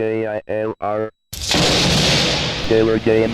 KILR Killer Game.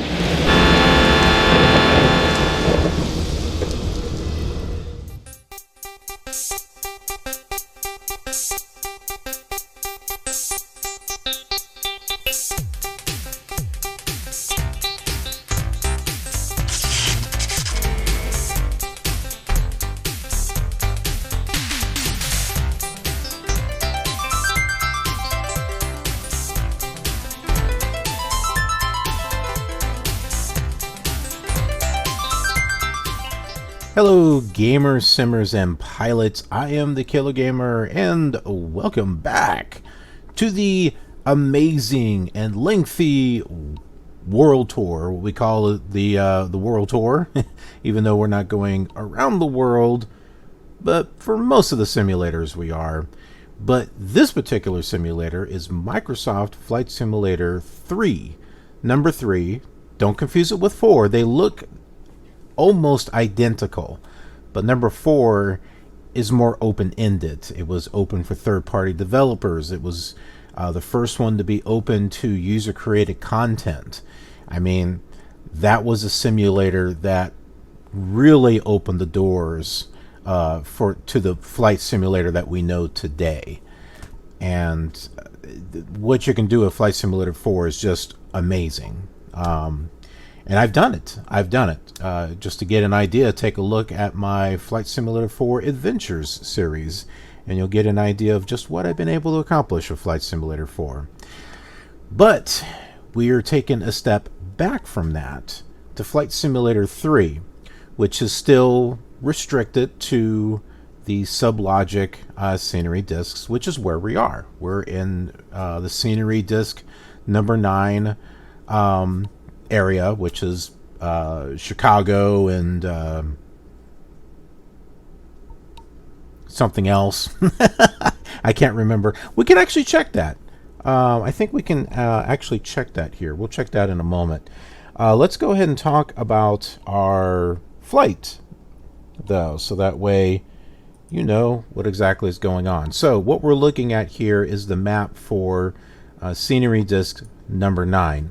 Hello gamers, simmers, and pilots. I am the Killer Gamer, and welcome back to the amazing and lengthy World Tour. What we call it the World Tour, even though we're not going around the world, but for most of the simulators we are. But this particular simulator is Microsoft Flight Simulator 3, number 3. Don't confuse it with 4. They look almost identical, but number 4 is more open-ended. It was open for third-party developers. It was the first one to be open to user-created content. I mean, that was a simulator that really opened the doors to the flight simulator that we know today. And what you can do with Flight Simulator 4 is just amazing. And I've done it. Just to get an idea, take a look at my Flight Simulator 4 Adventures series, and you'll get an idea of just what I've been able to accomplish with Flight Simulator 4. But we are taking a step back from that to Flight Simulator 3, which is still restricted to the Sublogic scenery discs, which is where we are. We're in the scenery disc number 9 area, which is Chicago and something else. I can't remember. We can actually check that. I think we can actually check that here. We'll check that in a moment. Let's go ahead and talk about our flight, though, so that way you know what exactly is going on. So what we're looking at here is the map for scenery disc number 9.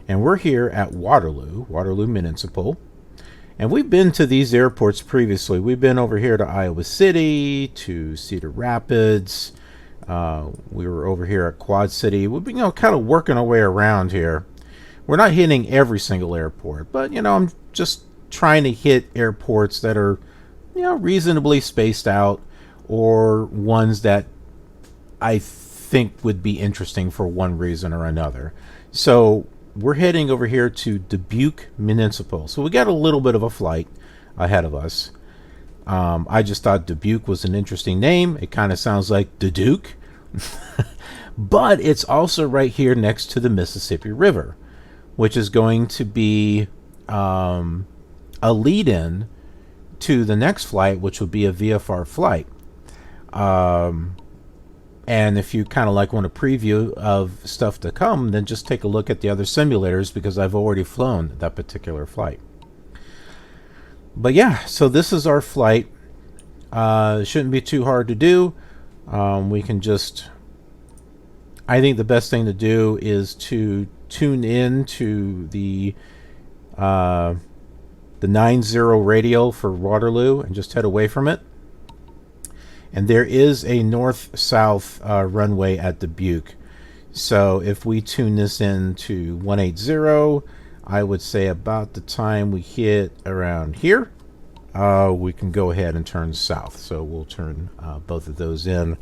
And we're here at Waterloo Municipal. And we've been to these airports previously. We've been over here to Iowa City, to Cedar Rapids. We were over here at Quad City. We've been, kind of working our way around here. We're not hitting every single airport, but, I'm just trying to hit airports that are, reasonably spaced out, or ones that I think would be interesting for one reason or another. So we're heading over here to Dubuque Municipal. So we got a little bit of a flight ahead of us. I just thought Dubuque was an interesting name. It kind of sounds like the Duke. But it's also right here next to the Mississippi River, which is going to be a lead-in to the next flight, which will be a VFR flight. And if you kind of want a preview of stuff to come, then just take a look at the other simulators, because I've already flown that particular flight. But yeah, so this is our flight. It shouldn't be too hard to do. We can just... I think the best thing to do is to tune in to the 90 radial for Waterloo and just head away from it. And there is a north-south runway at Dubuque. So if we tune this in to 180, I would say about the time we hit around here, we can go ahead and turn south. So we'll turn both of those in.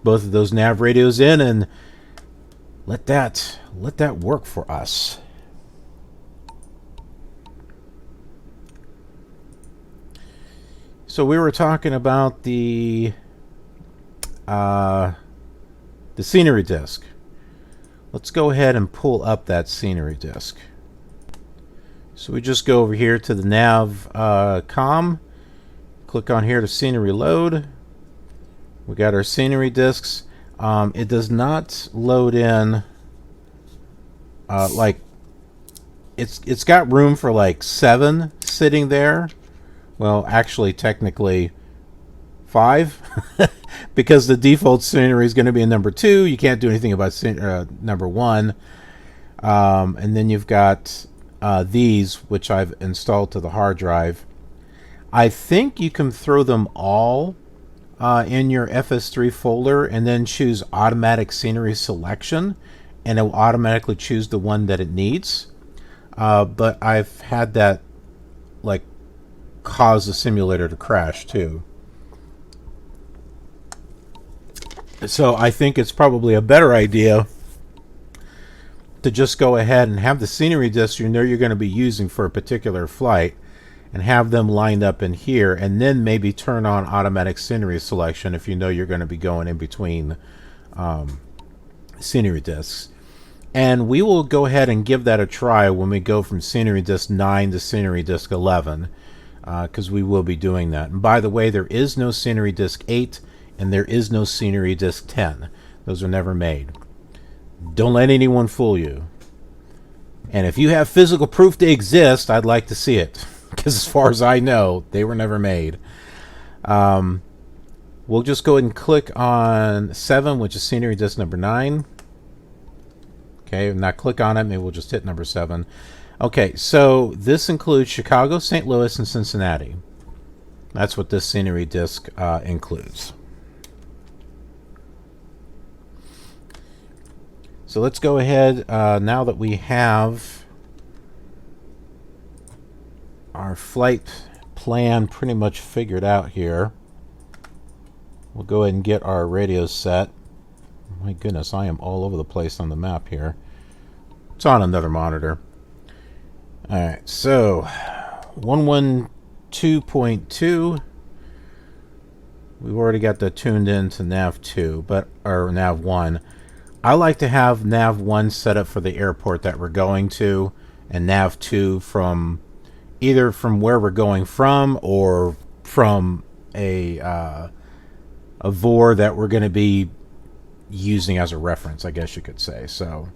Both of those nav radios in, and let that work for us. So we were talking about the scenery disc. Let's go ahead and pull up that scenery disc. So we just go over here to the nav com, click on here to scenery load. We got our scenery discs. It does not load in it's got room for 7 sitting there. Well, actually, technically 5, because the default scenery is going to be a number 2. You can't do anything about number 1. And then you've got these, which I've installed to the hard drive. I think you can throw them all in your FS3 folder and then choose automatic scenery selection, and it will automatically choose the one that it needs. But I've had that like cause the simulator to crash too. So I think it's probably a better idea to just go ahead and have the scenery discs you know you're going to be using for a particular flight and have them lined up in here, and then maybe turn on automatic scenery selection if you know you're going to be going in between scenery discs. And we will go ahead and give that a try when we go from scenery disc 9 to scenery disc 11, because we will be doing that. And by the way, there is no scenery disc 8 and there is no scenery disc 10. Those are never made. Don't let anyone fool you. And if you have physical proof they exist, I'd like to see it, because as far as I know, they were never made. We'll just go ahead and click on 7, which is scenery disc number 9. Okay, not click on it, maybe we'll just hit number 7. Okay, so this includes Chicago, St. Louis, and Cincinnati. That's what this scenery disc includes. So let's go ahead, now that we have our flight plan pretty much figured out here, we'll go ahead and get our radio set. My goodness, I am all over the place on the map here. It's on another monitor. Alright, so 112.2. We've already got that tuned in to nav 2, or nav 1. I like to have nav 1 set up for the airport that we're going to, and nav 2 from either from where we're going from, or from a VOR that we're going to be using as a reference, I guess you could say. So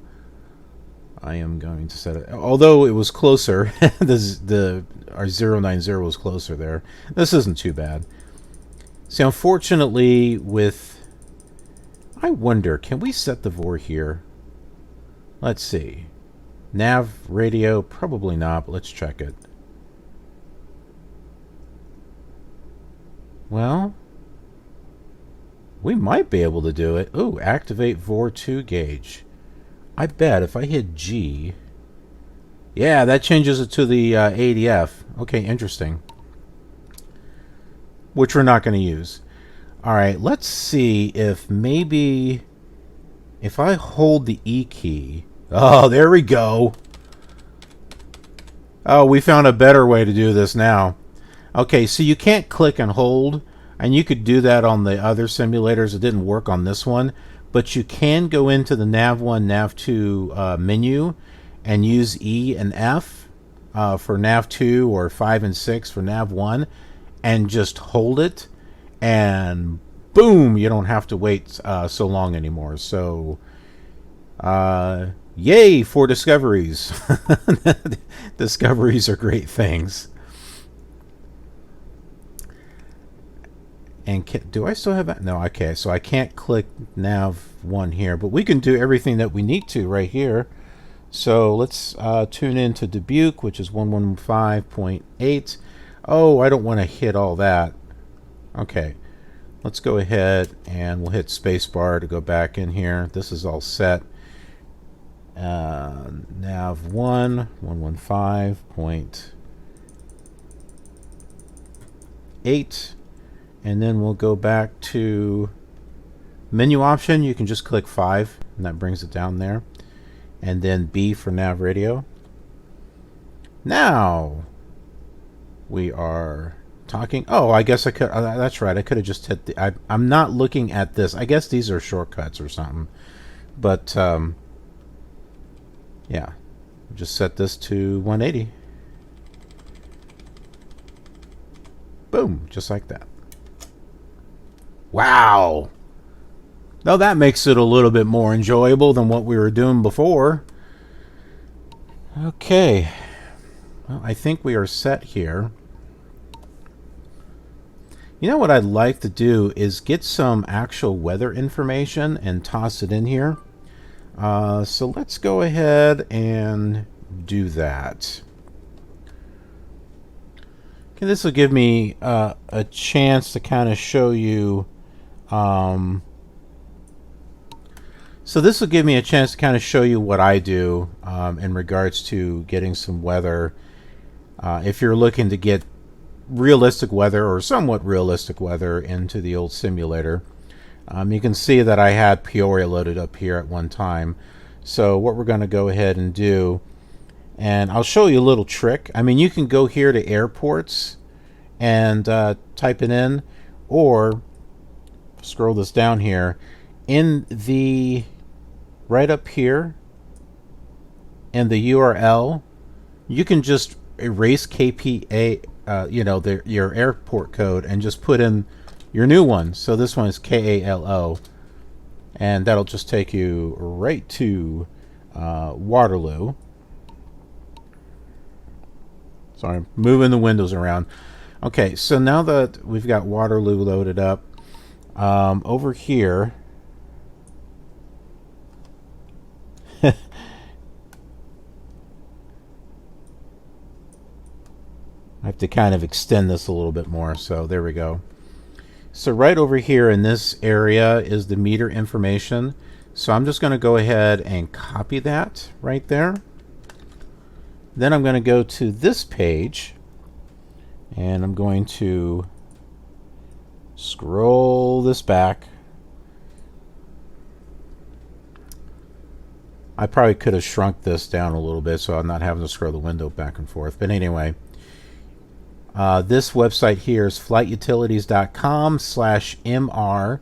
I am going to set it, although it was closer, our 090 was closer there. This isn't too bad. See, unfortunately I wonder, can we set the VOR here? Let's see. Nav radio, probably not, but let's check it. Well, we might be able to do it. Ooh, activate VOR 2 gauge. I bet if I hit G... Yeah, that changes it to the ADF. Okay, interesting. Which we're not going to use. Alright, let's see if maybe... if I hold the E key... Oh, there we go! Oh, we found a better way to do this now. Okay, so you can't click and hold, and you could do that on the other simulators. It didn't work on this one, but you can go into the nav 1, nav 2 menu and use E and F for nav 2, or 5 and 6 for nav 1, and just hold it, and boom, you don't have to wait so long anymore. So yay for discoveries. Discoveries are great things. And do I still have that? No, okay, so I can't click nav 1 here, but we can do everything that we need to right here. So let's tune in to Dubuque, which is 115.8. Oh, I don't want to hit all that. Okay, let's go ahead and we'll hit spacebar to go back in here. This is all set. Nav 1, 115.8. And then we'll go back to menu option. You can just click 5, and that brings it down there. And then B for nav radio. Now we are talking. Oh, I guess I could. That's right. I could have just hit the. I'm not looking at this. I guess these are shortcuts or something. But yeah, just set this to 180. Boom, just like that. Wow. Now that makes it a little bit more enjoyable than what we were doing before. Okay. Well, I think we are set here. You know what I'd like to do is get some actual weather information and toss it in here. So let's go ahead and do that. Okay, this will give me a chance to kind of show you. So this will give me a chance to kind of show you what I do in regards to getting some weather. If you're looking to get realistic weather or somewhat realistic weather into the old simulator. You can see that I had Peoria loaded up here at one time. So what we're going to go ahead and do, and I'll show you a little trick. I mean, you can go here to airports and type it in, or scroll this down here in the right up here in the URL. You can just erase KPA, your airport code, and just put in your new one. So this one is KALO, and that'll just take you right to Waterloo. Sorry, I'm moving the windows around. Okay, so now that we've got Waterloo loaded up, over here, I have to kind of extend this a little bit more, so there we go. So right over here in this area is the meter information. So I'm just going to go ahead and copy that right there. Then I'm going to go to this page, and I'm going to scroll this back. I probably could have shrunk this down a little bit so I'm not having to scroll the window back and forth. But anyway, this website here is flightutilities.com/mr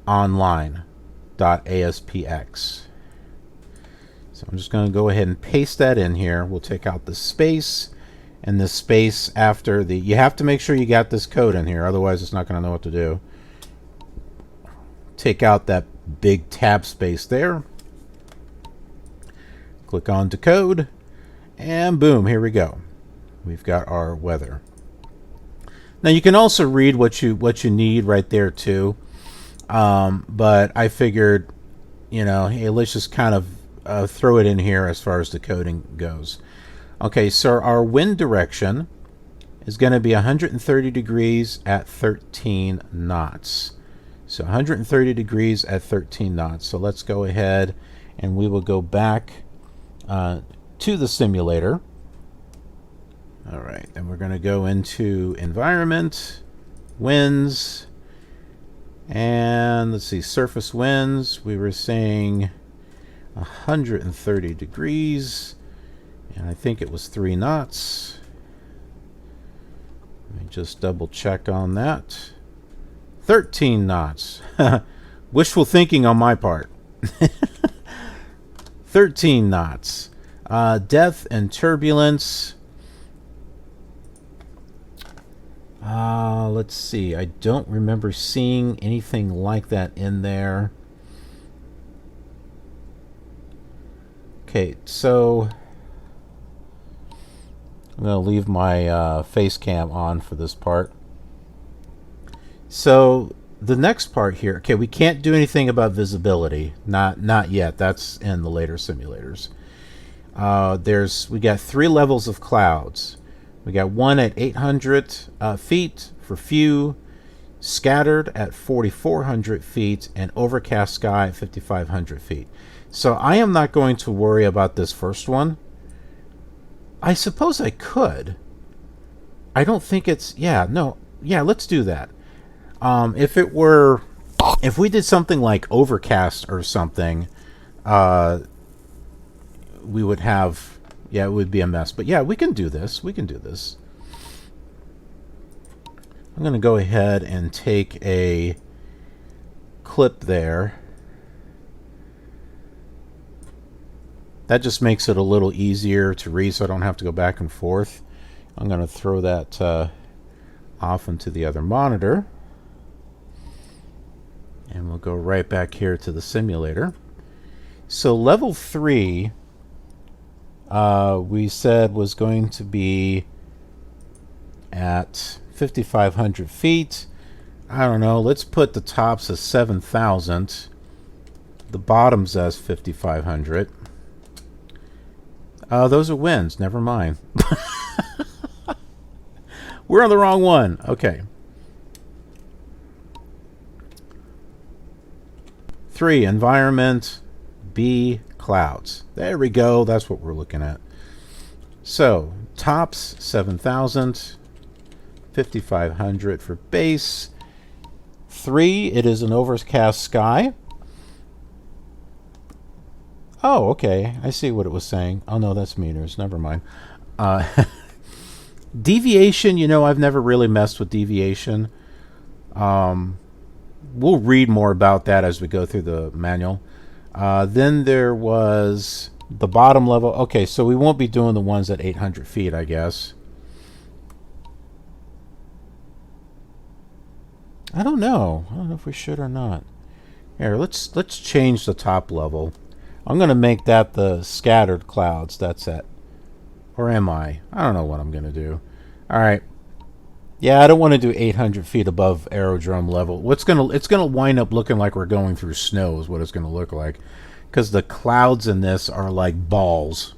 online.aspx. So I'm just going to go ahead and paste that in here. We'll take out the space, and the space after the... You have to make sure you got this code in here, otherwise it's not going to know what to do. Take out that big tab space there. Click on decode, and boom, here we go. We've got our weather. Now you can also read what you need right there too, but I figured, hey, let's just kind of throw it in here as far as the coding goes. Okay, so our wind direction is going to be 130 degrees at 13 knots. So 130 degrees at 13 knots. So let's go ahead and we will go back to the simulator. All right, then we're going to go into environment, winds, and let's see, surface winds. We were saying 130 degrees, and I think it was 3 knots. Let me just double check on that. 13 knots. Wishful thinking on my part. 13 knots. Depth and turbulence. Let's see. I don't remember seeing anything like that in there. Okay, so I'm going to leave my face cam on for this part. So the next part here, okay, we can't do anything about visibility. Not yet. That's in the later simulators. We got 3 levels of clouds. We got one at 800 feet for few, scattered at 4,400 feet, and overcast sky at 5,500 feet. So I am not going to worry about this first one. I suppose I could. I don't think it's... Yeah, let's do that. If we did something like overcast or something, we would have... Yeah, it would be a mess. But yeah, we can do this. I'm going to go ahead and take a clip there. That just makes it a little easier to read so I don't have to go back and forth. I'm going to throw that off into the other monitor. And we'll go right back here to the simulator. So level 3... we said was going to be at 5,500 feet. I don't know. Let's put the tops as 7,000. The bottoms as 5,500. Those are winds. Never mind. We're on the wrong one. Okay. 3, environment. B, clouds. There we go. That's what we're looking at. So, tops, 7,000. 5,500 for base. 3, it is an overcast sky. Oh, okay. I see what it was saying. Oh, no, that's meters. Never mind. Deviation, you know, I've never really messed with deviation. We'll read more about that as we go through the manual. Then there was the bottom level. Okay, so we won't be doing the ones at 800 feet, I guess. I don't know. I don't know if we should or not. Here, let's change the top level. I'm going to make that the scattered clouds. That's it. Or am I? I don't know what I'm going to do. All right. Yeah, I don't want to do 800 feet above aerodrome level. It's going to wind up looking like we're going through snow is what it's going to look like. Because the clouds in this are like balls.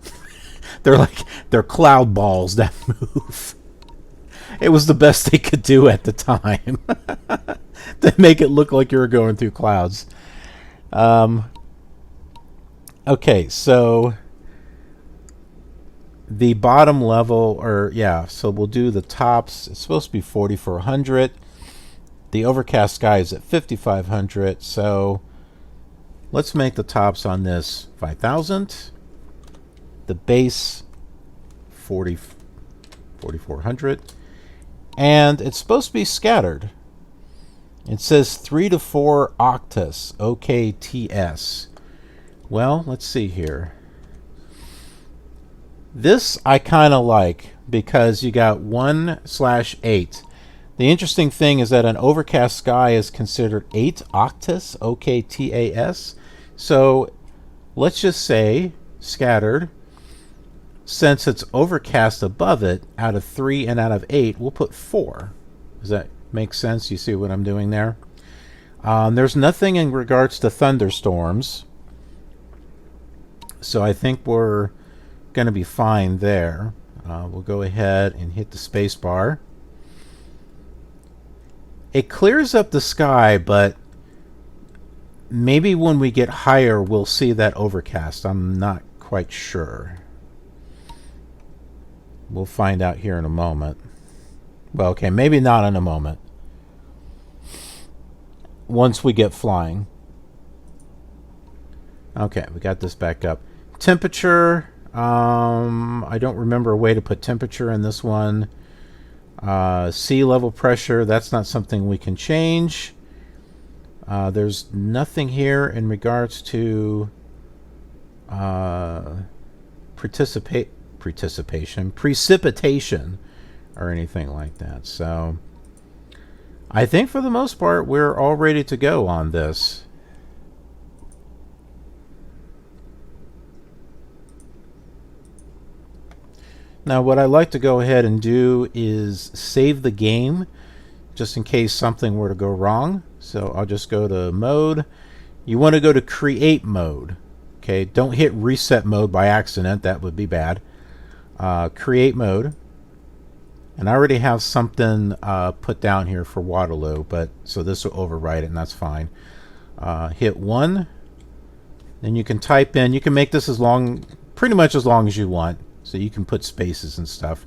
they're cloud balls that move. It was the best they could do at the time to make it look like you were going through clouds. Okay, so the bottom level, so we'll do the tops. It's supposed to be 4,400. The overcast sky is at 5,500. So let's make the tops on this 5,000. The base 4,400. And it's supposed to be scattered. It says 3 to 4 octus, OKTS. Well, let's see here. This I kind of like because you got 1/8. The interesting thing is that an overcast sky is considered 8 octus, OKTAS. So let's just say scattered. Since it's overcast above it, out of 3 and out of 8, we'll put 4. Does that make sense? You see what I'm doing there? There's nothing in regards to thunderstorms. So I think we're going to be fine there. We'll go ahead and hit the space bar. It clears up the sky, but maybe when we get higher, we'll see that overcast. I'm not quite sure. We'll find out here in a moment. Well, okay, maybe not in a moment. Once we get flying. Okay, we got this back up. Temperature. I don't remember a way to put temperature in this one. Sea level pressure. That's not something we can change. There's nothing here in regards to precipitation or anything like that. So I think for the most part we're all ready to go on this. Now what I like to go ahead and do is save the game just in case something were to go wrong. So I'll just go to mode. You want to go to create mode. Okay, don't hit reset mode by accident. That would be bad. Create mode. And I already have something put down here for Waterloo, but so this will override it, and that's fine. Hit 1. Then you can type in. You can make this as long, pretty much as long as you want. So you can put spaces and stuff.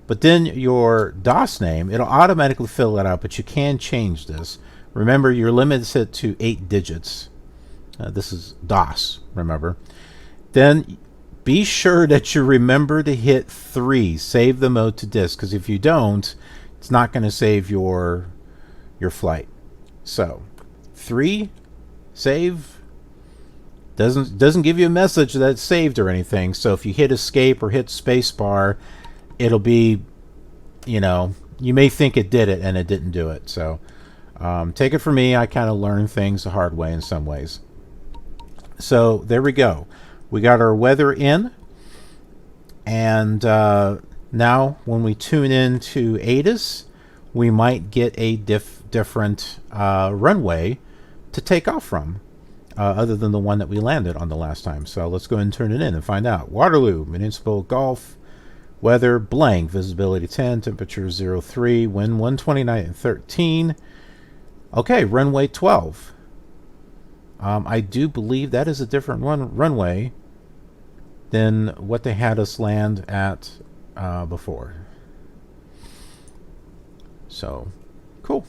But then your DOS name, it'll automatically fill it out, but you can change this. Remember, you're limited to 8 digits. This is DOS, remember. Then be sure that you remember to hit 3, save the mode to disk, because if you don't, it's not going to save your flight. So 3, save. Doesn't give you a message that it's saved or anything. So if you hit escape or hit spacebar, it'll be, you know, you may think it did it and it didn't do it. So take it from me, I kind of learned things the hard way in some ways. So there we go. We got our weather in. And now when we tune in to ATIS, we might get a different runway to take off from, other than the one that we landed on the last time. So let's go ahead and turn it in and find out. Waterloo, Municipal Golf, weather blank, visibility 10, temperature 03, wind 129 and 13. Okay, runway 12. I do believe that is a different runway than what they had us land at before. So, cool.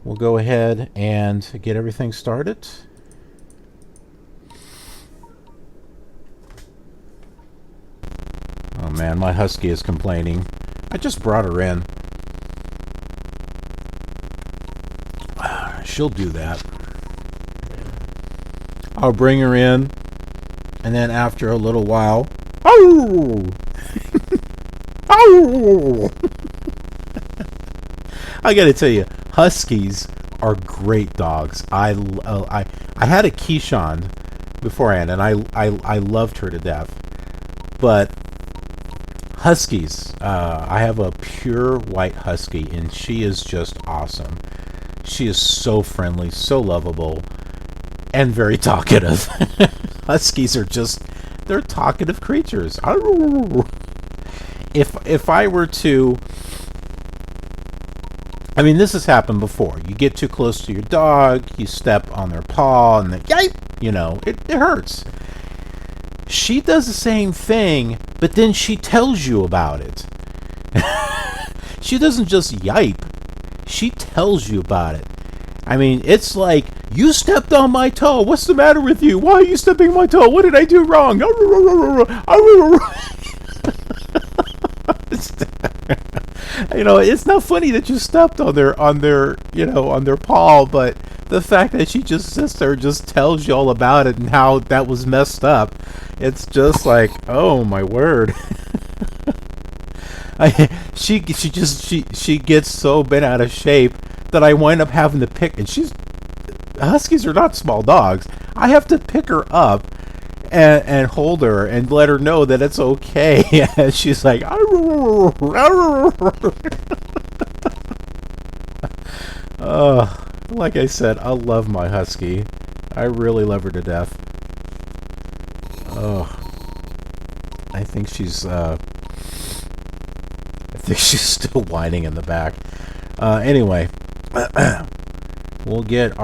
We'll go ahead and get everything started. Oh man, my husky is complaining. I just brought her in. She'll do that. I'll bring her in, and then after a little while, oh, oh. I gotta tell you, huskies are great dogs. I had a Keyshawn beforehand, and I loved her to death. But huskies, I have a pure white husky, and she is just awesome. She is so friendly, so lovable, and very talkative. Huskies are they're talkative creatures. If I were to, I mean, this has happened before. You get too close to your dog, you step on their paw, and then, it hurts. She does the same thing, but then she tells you about it. She doesn't just yipe. She tells you about it. I mean, it's like, you stepped on my toe. What's the matter with you? Why are you stepping on my toe? What did I do wrong? It's not funny that you stepped on their paw, but the fact that she just sits there and just tells you all about it and how that was messed up, it's just like, oh my word. She gets so bent out of shape that I wind up having to pick, and huskies are not small dogs. I have to pick her up and hold her and let her know that it's okay. And she's like, like I said, I love my husky. I really love her to death. Oh, I think she's still whining in the back. Anyway, we'll get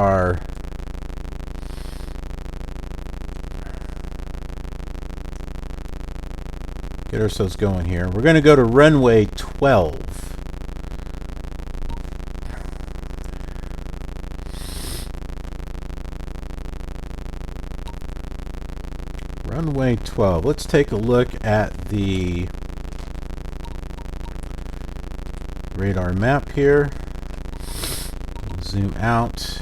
ourselves going here. We're going to go to runway 12. Runway 12. Let's take a look at the radar map here. Zoom out.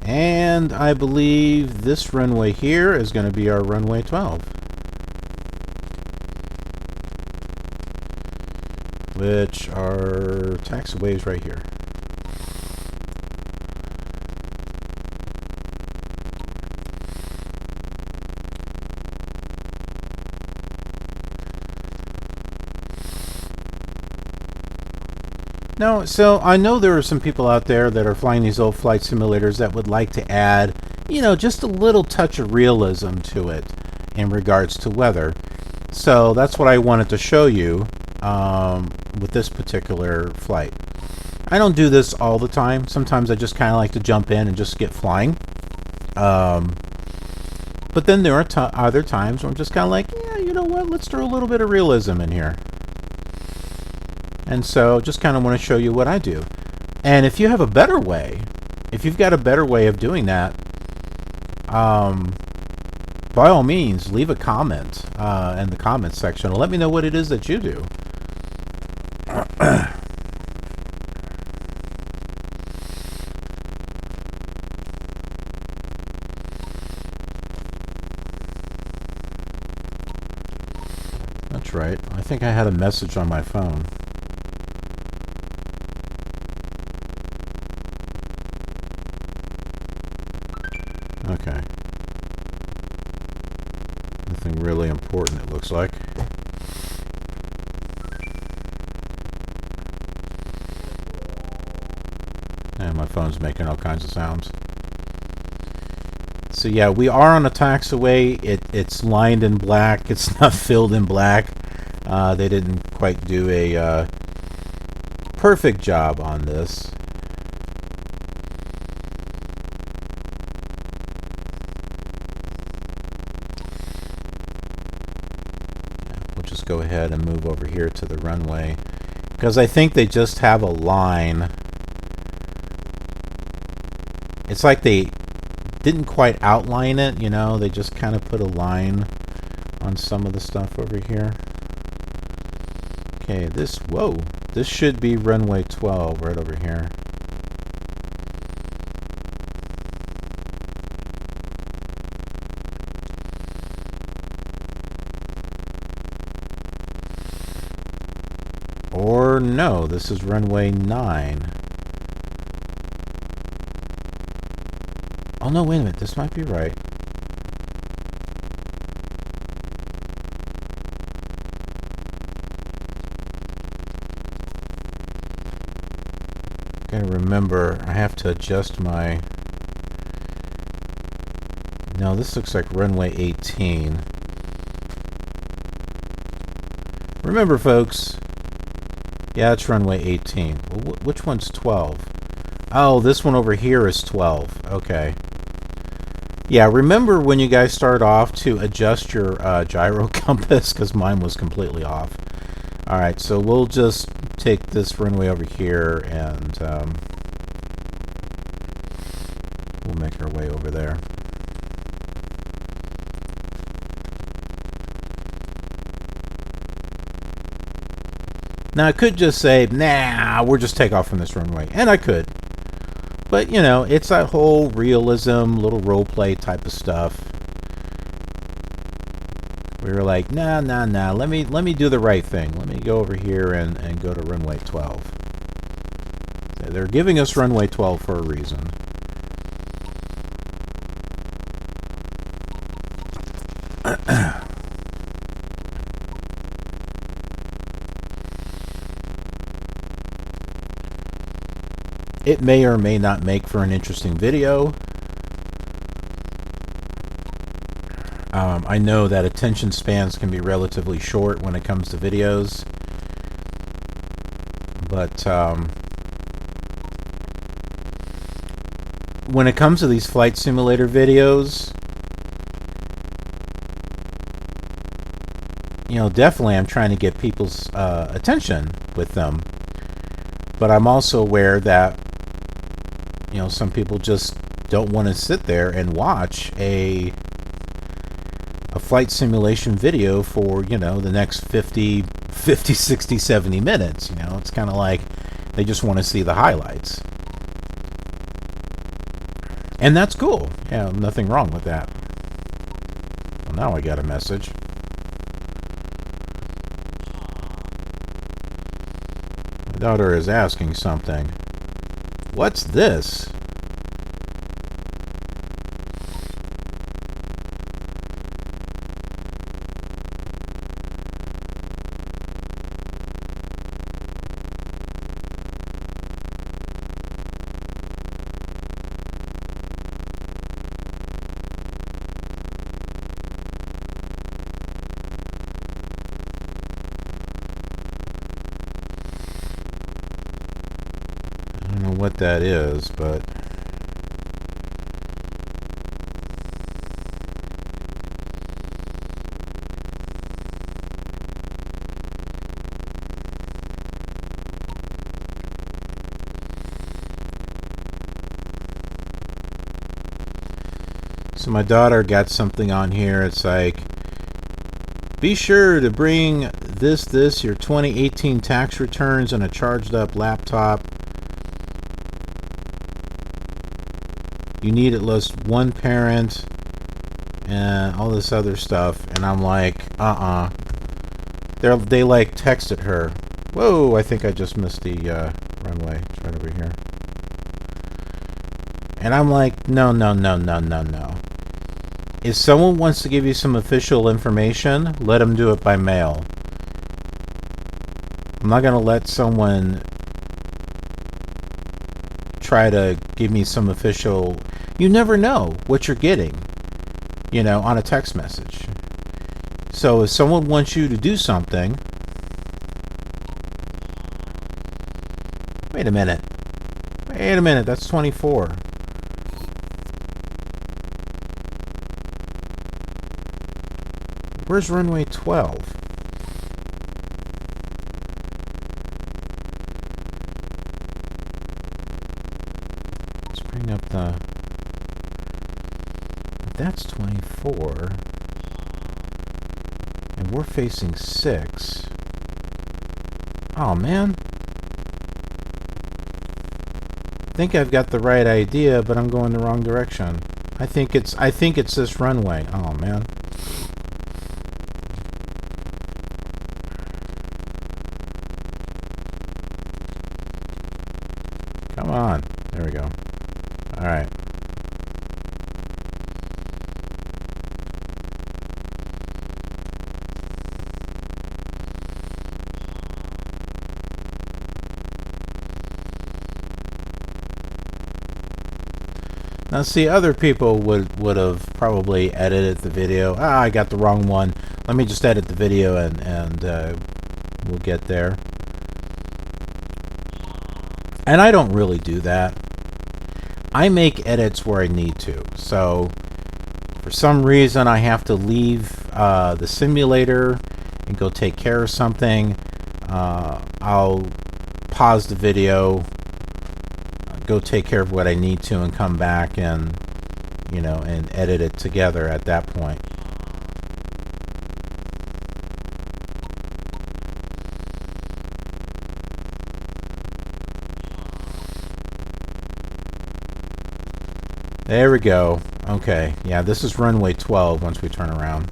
And I believe this runway here is going to be our runway 12. Which are taxiways right here. No, so I know there are some people out there that are flying these old flight simulators that would like to add, just a little touch of realism to it in regards to weather. So that's what I wanted to show you with this particular flight. I don't do this all the time. Sometimes I just kind of like to jump in and just get flying. But then there are other times where I'm just kind of like, yeah, you know what? Let's throw a little bit of realism in here. And so just kind of want to show you what I do. And if you have a better way, if you've got a better way of doing that, by all means, leave a comment in the comments section and let me know what it is that you do. That's right. I think I had a message on my phone. Okay. Nothing really important, it looks like. phone's making all kinds of sounds. So yeah, we are on a taxiway. It's lined in black. It's not filled in black. They didn't quite do a perfect job on this. We'll just go ahead and move over here to the runway, because I think they just have a line. It's like they didn't quite outline it, you know, they just kind of put a line on some of the stuff over here. Okay, this should be runway 12 right over here. Or no, this is runway 9. Oh no, wait a minute, this might be right. Gotta remember, I have to adjust my... No, this looks like runway 18. Remember, folks, yeah, it's runway 18. Well, which one's 12? Oh, this one over here is 12. Okay. Yeah, remember when you guys start off to adjust your gyro compass, because mine was completely off. Alright, so we'll just take this runway over here and we'll make our way over there. Now I could just say, nah, we'll just take off from this runway, and I could. But, you know, it's that whole realism, little role play type of stuff. We were like, nah, let me do the right thing. Let me go over here and go to runway 12. So they're giving us runway 12 for a reason. It may or may not make for an interesting video. I know that attention spans can be relatively short when it comes to videos. But when it comes to these flight simulator videos, you know, definitely I'm trying to get people's attention with them. But I'm also aware that, you know, some people just don't want to sit there and watch a flight simulation video for, you know, the next 50, 60, 70 minutes. You know, it's kind of like they just want to see the highlights. And that's cool. Yeah, nothing wrong with that. Well, now I got a message. My daughter is asking something. What's this? I don't know what that is, but so my daughter got something on here. It's like, be sure to bring your 2018 tax returns and a charged up laptop. You need at least one parent and all this other stuff. And I'm like, They like texted her. Whoa, I think I just missed the runway. It's right over here. And I'm like, no. If someone wants to give you some official information, let them do it by mail. I'm not going to let someone try to give me some official. You never know what you're getting, on a text message. So if someone wants you to do something, wait a minute, that's 24. Where's runway 12? Let's bring up the... That's 24. And we're facing 6. Oh, man. I think I've got the right idea, but I'm going the wrong direction. I think it's this runway. Oh, man. Come on. There we go. All right. Now, see, other people would have probably edited the video. I got the wrong one. Let me just edit the video and we'll get there. And I don't really do that. I make edits where I need to. So, for some reason, I have to leave the simulator and go take care of something. I'll pause the video, go take care of what I need to, and come back and and edit it together at that point. There we go. Okay, yeah, this is runway 12 once we turn around.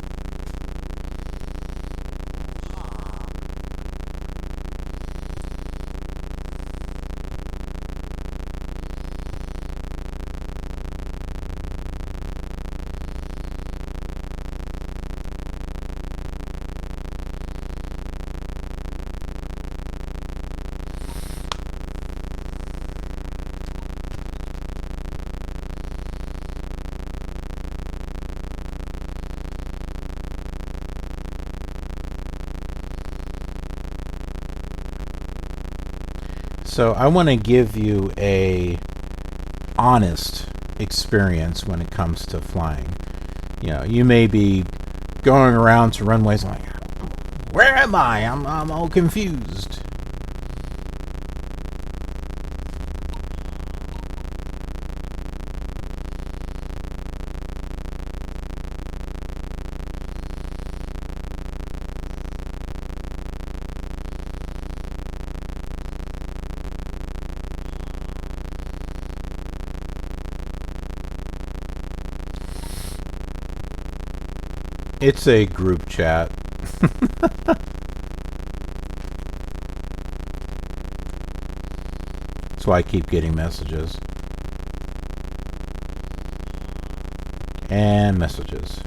So I want to give you a honest experience when it comes to flying. You may be going around to runways like, where am I? I'm all confused. It's a group chat. That's why I keep getting messages. And messages.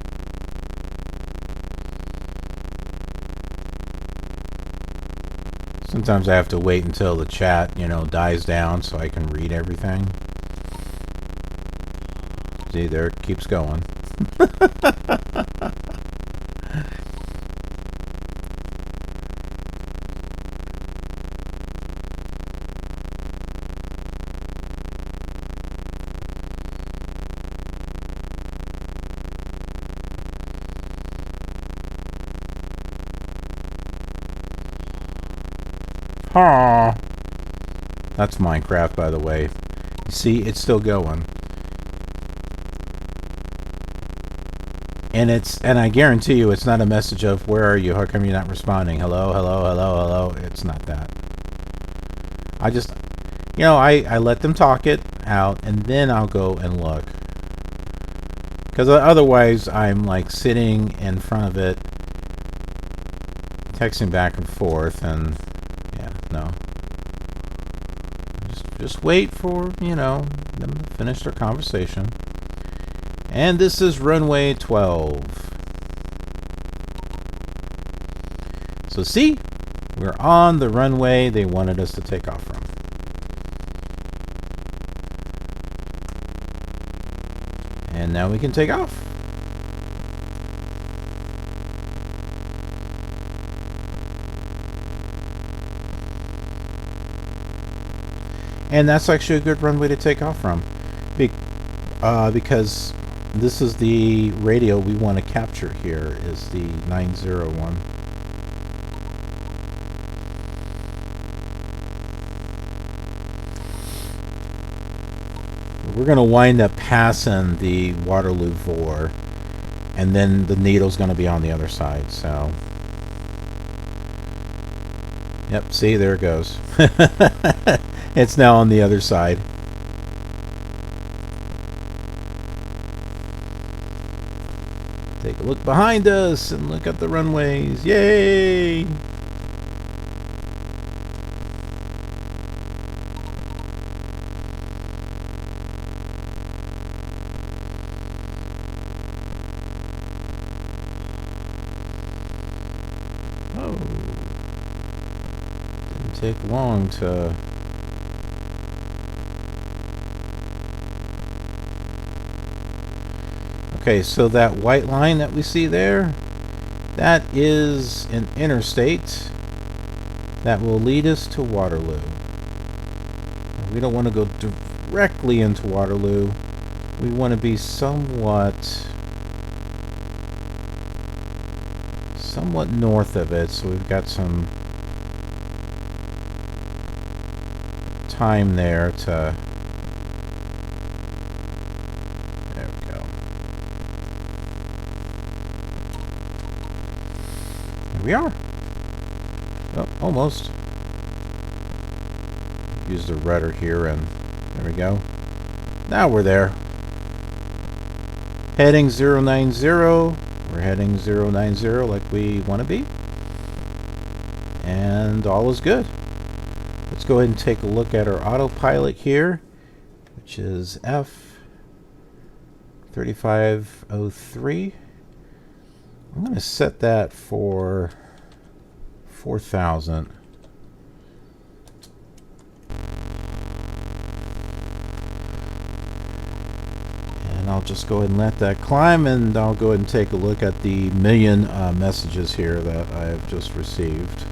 Sometimes I have to wait until the chat, dies down so I can read everything. See, there it keeps going. Aww. That's Minecraft, by the way. You see, it's still going. And I guarantee you it's not a message of, where are you? How come you're not responding? Hello, hello, hello, hello. It's not that. I just, I let them talk it out, and then I'll go and look. Because otherwise, I'm like sitting in front of it, texting back and forth, and yeah, no. Just wait for, them to finish their conversation. And this is runway 12. So see, we're on the runway they wanted us to take off from. And now we can take off. And that's actually a good runway to take off from, because this is the radio we want to capture here, is the 901. We're going to wind up passing the Waterloo VOR, and then the needle's going to be on the other side, so... Yep, see, there it goes. It's now on the other side. Take a look behind us and look at the runways. Yay! Oh. Didn't take long to... Okay, so that white line that we see there, that is an interstate that will lead us to Waterloo. We don't want to go directly into Waterloo. We want to be somewhat north of it, so we've got some time there to... There we go. Here we are. Oh, almost. Use the rudder here, and there we go. Now we're there. Heading 090. We're heading 090 like we want to be. And all is good. Let's go ahead and take a look at our autopilot here, which is F3503. I'm going to set that for 4,000. And I'll just go ahead and let that climb, and I'll go ahead and take a look at the million messages here that I have just received.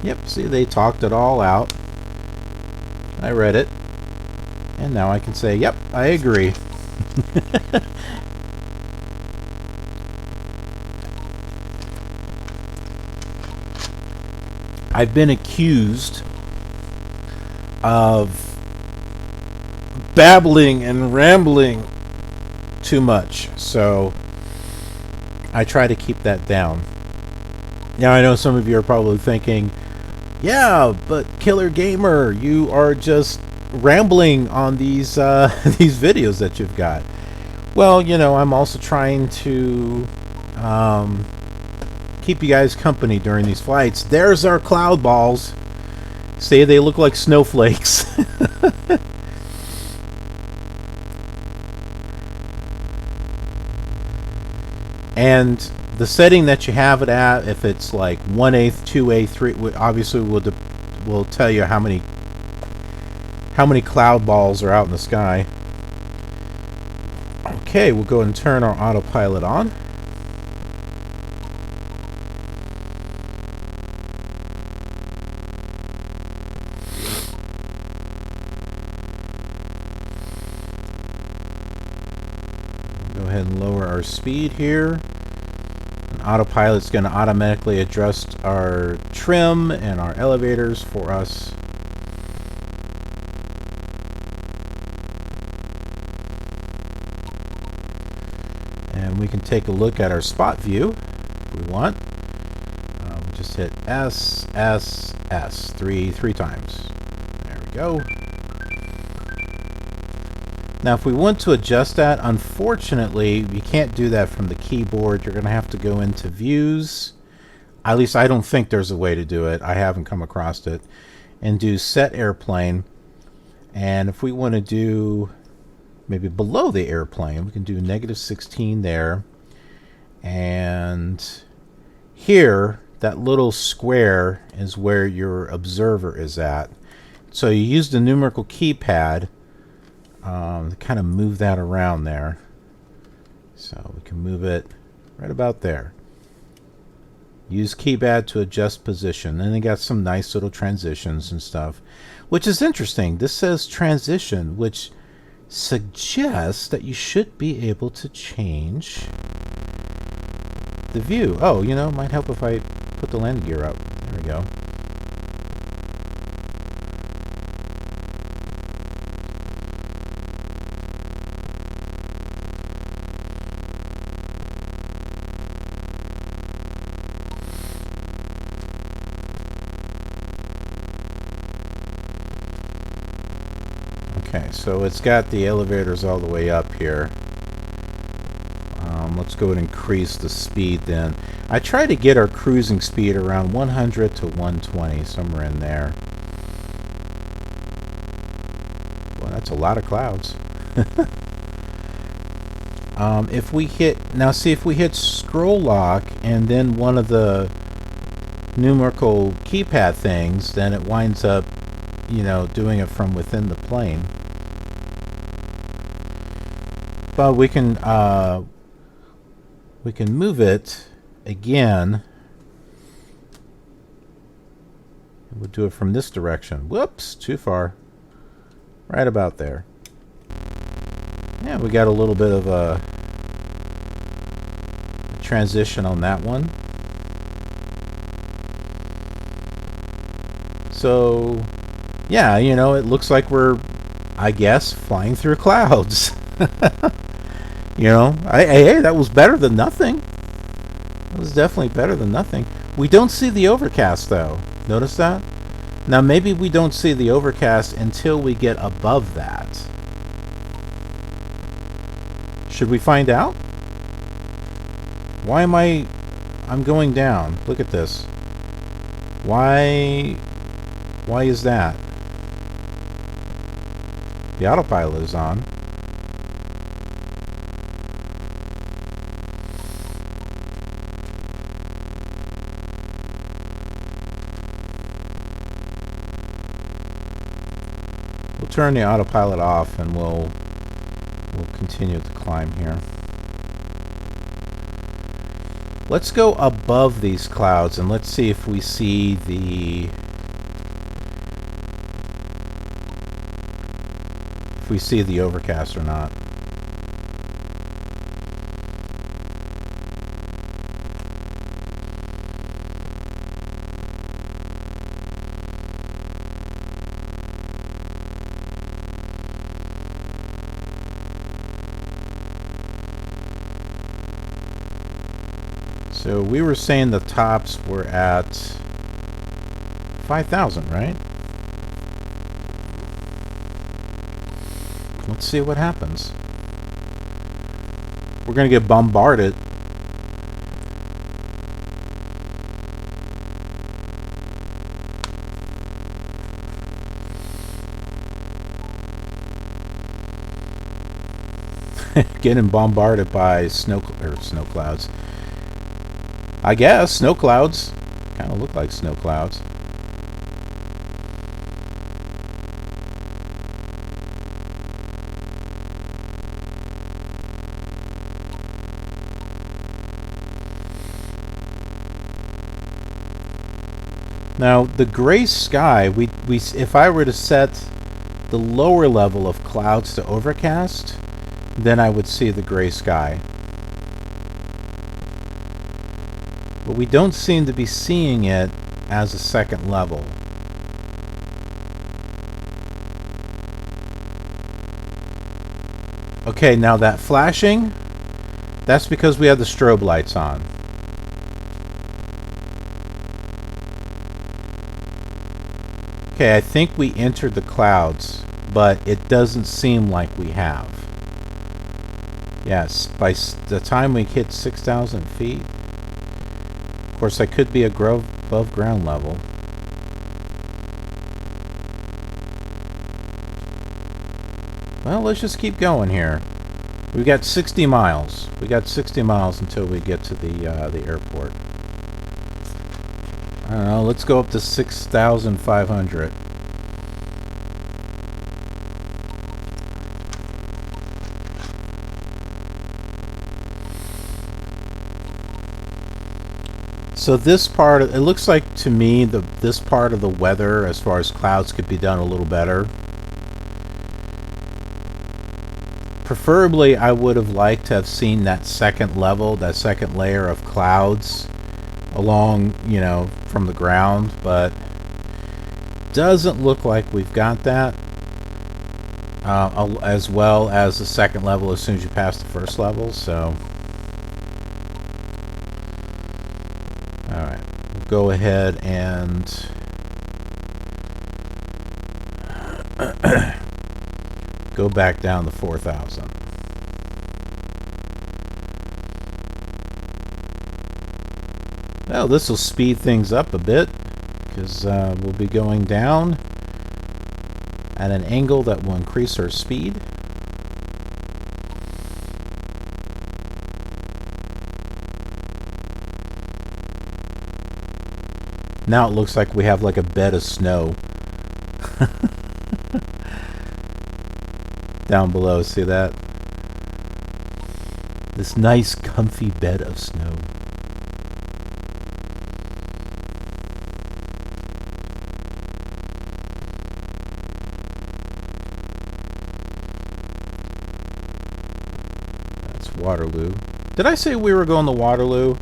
Yep, see, they talked it all out. I read it. And now I can say, yep, I agree. I've been accused of babbling and rambling too much, so I try to keep that down. Now, I know some of you are probably thinking, yeah, but Killer Gamer, you are just rambling on these these videos that you've got. Well, you know, I'm also trying to keep you guys company during these flights. There's our cloud balls. See, they look like snowflakes. And the setting that you have it at, if it's like 1/8, 2/8, 3, obviously will tell you how many cloud balls are out in the sky. Okay, we'll go and turn our autopilot on. Go ahead and lower our speed here. Autopilot's going to automatically adjust our trim and our elevators for us. And we can take a look at our spot view if we want. We'll just hit S, S, S three times. There we go. Now, if we want to adjust that, unfortunately, you can't do that from the keyboard. You're going to have to go into Views. At least I don't think there's a way to do it. I haven't come across it. And do Set Airplane. And if we want to do maybe below the airplane, we can do -16 there. And here, that little square is where your observer is at. So you use the numerical keypad to kind of move that around there. So we can move it right about there. Use keypad to adjust position. And they got some nice little transitions and stuff, which is interesting. This says transition, which suggests that you should be able to change the view. Oh, you know, it might help if I put the landing gear up. There we go. Okay, so it's got the elevators all the way up here. Let's go and increase the speed then. I try to get our cruising speed around 100 to 120, somewhere in there. Well, that's a lot of clouds. If we hit, now see, if we hit scroll lock and then one of the numerical keypad things, then it winds up, you know, doing it from within the plane. But we can move it again. We'll do it from this direction. Whoops, too far. Right about there. Yeah, we got a little bit of a transition on that one. So, yeah, you know, it looks like we're, I guess, flying through clouds. You know, hey, that was better than nothing. That was definitely better than nothing. We don't see the overcast, though. Notice that? Now, maybe we don't see the overcast until we get above that. Should we find out? Why am I'm going down. Look at this. Why is that? The autopilot is on. We'll turn the autopilot off and we'll continue to climb here. Let's go above these clouds and let's see if we see the overcast or not. So we were saying the tops were at 5,000, right? Let's see what happens. We're going to get bombarded. Getting bombarded by snow clouds. I guess snow clouds kind of look like snow clouds. Now the gray sky, if I were to set the lower level of clouds to overcast, then I would see the gray sky. But we don't seem to be seeing it as a second level. Okay, now that flashing, that's because we have the strobe lights on. Okay, I think we entered the clouds. but it doesn't seem like we have. Yes, by the time we hit 6,000 feet, of course, I could be above ground level. Well, let's just keep going here. We got 60 miles. We got 60 miles until we get to the airport. I don't know. Let's go up to 6,500. So this part, it looks like to me this part of the weather, as far as clouds, could be done a little better. Preferably, I would have liked to have seen that second level, that second layer of clouds along, you know, from the ground, but doesn't look like we've got that. As well as the second level as soon as you pass the first level, so... Alright, we'll go ahead and... go back down to 4,000. Well, this will speed things up a bit, because we'll be going down at an angle that will increase our speed. Now it looks like we have like a bed of snow. Down below, see that? This nice comfy bed of snow. That's Waterloo. Did I say we were going to Waterloo?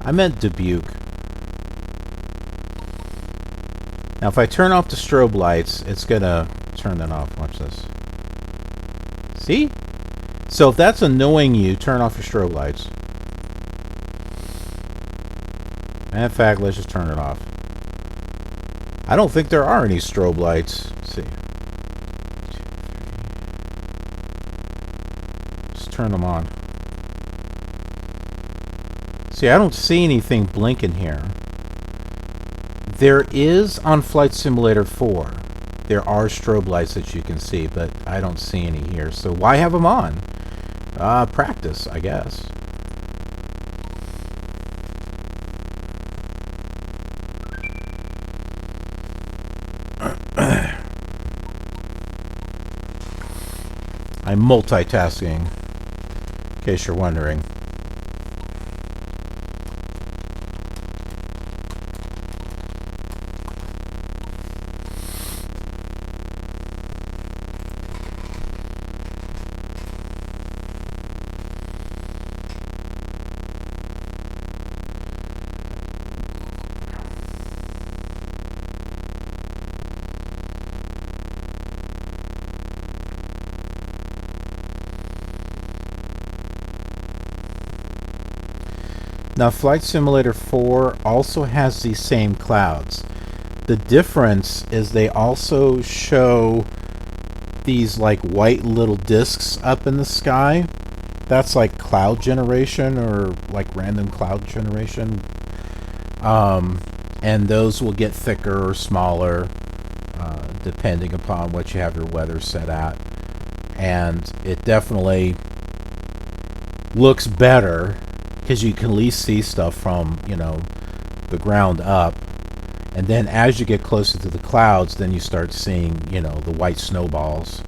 I meant Dubuque. Now if I turn off the strobe lights, it's gonna turn that off. Watch this. See? So if that's annoying you, turn off your strobe lights. In fact, let's just turn it off. I don't think there are any strobe lights. Let's see. Just turn them on. See, I don't see anything blinking here. There is on Flight Simulator 4. There are strobe lights that you can see, but I don't see any here. So why have them on? Practice, I guess. I'm multitasking, in case you're wondering. Now, Flight Simulator 4 also has these same clouds. The difference is they also show these like white little discs up in the sky. That's like cloud generation, or like random cloud generation. And those will get thicker or smaller depending upon what you have your weather set at. And it definitely looks better, because you can at least see stuff from, you know, the ground up. And then as you get closer to the clouds, then you start seeing, you know, the white snowballs.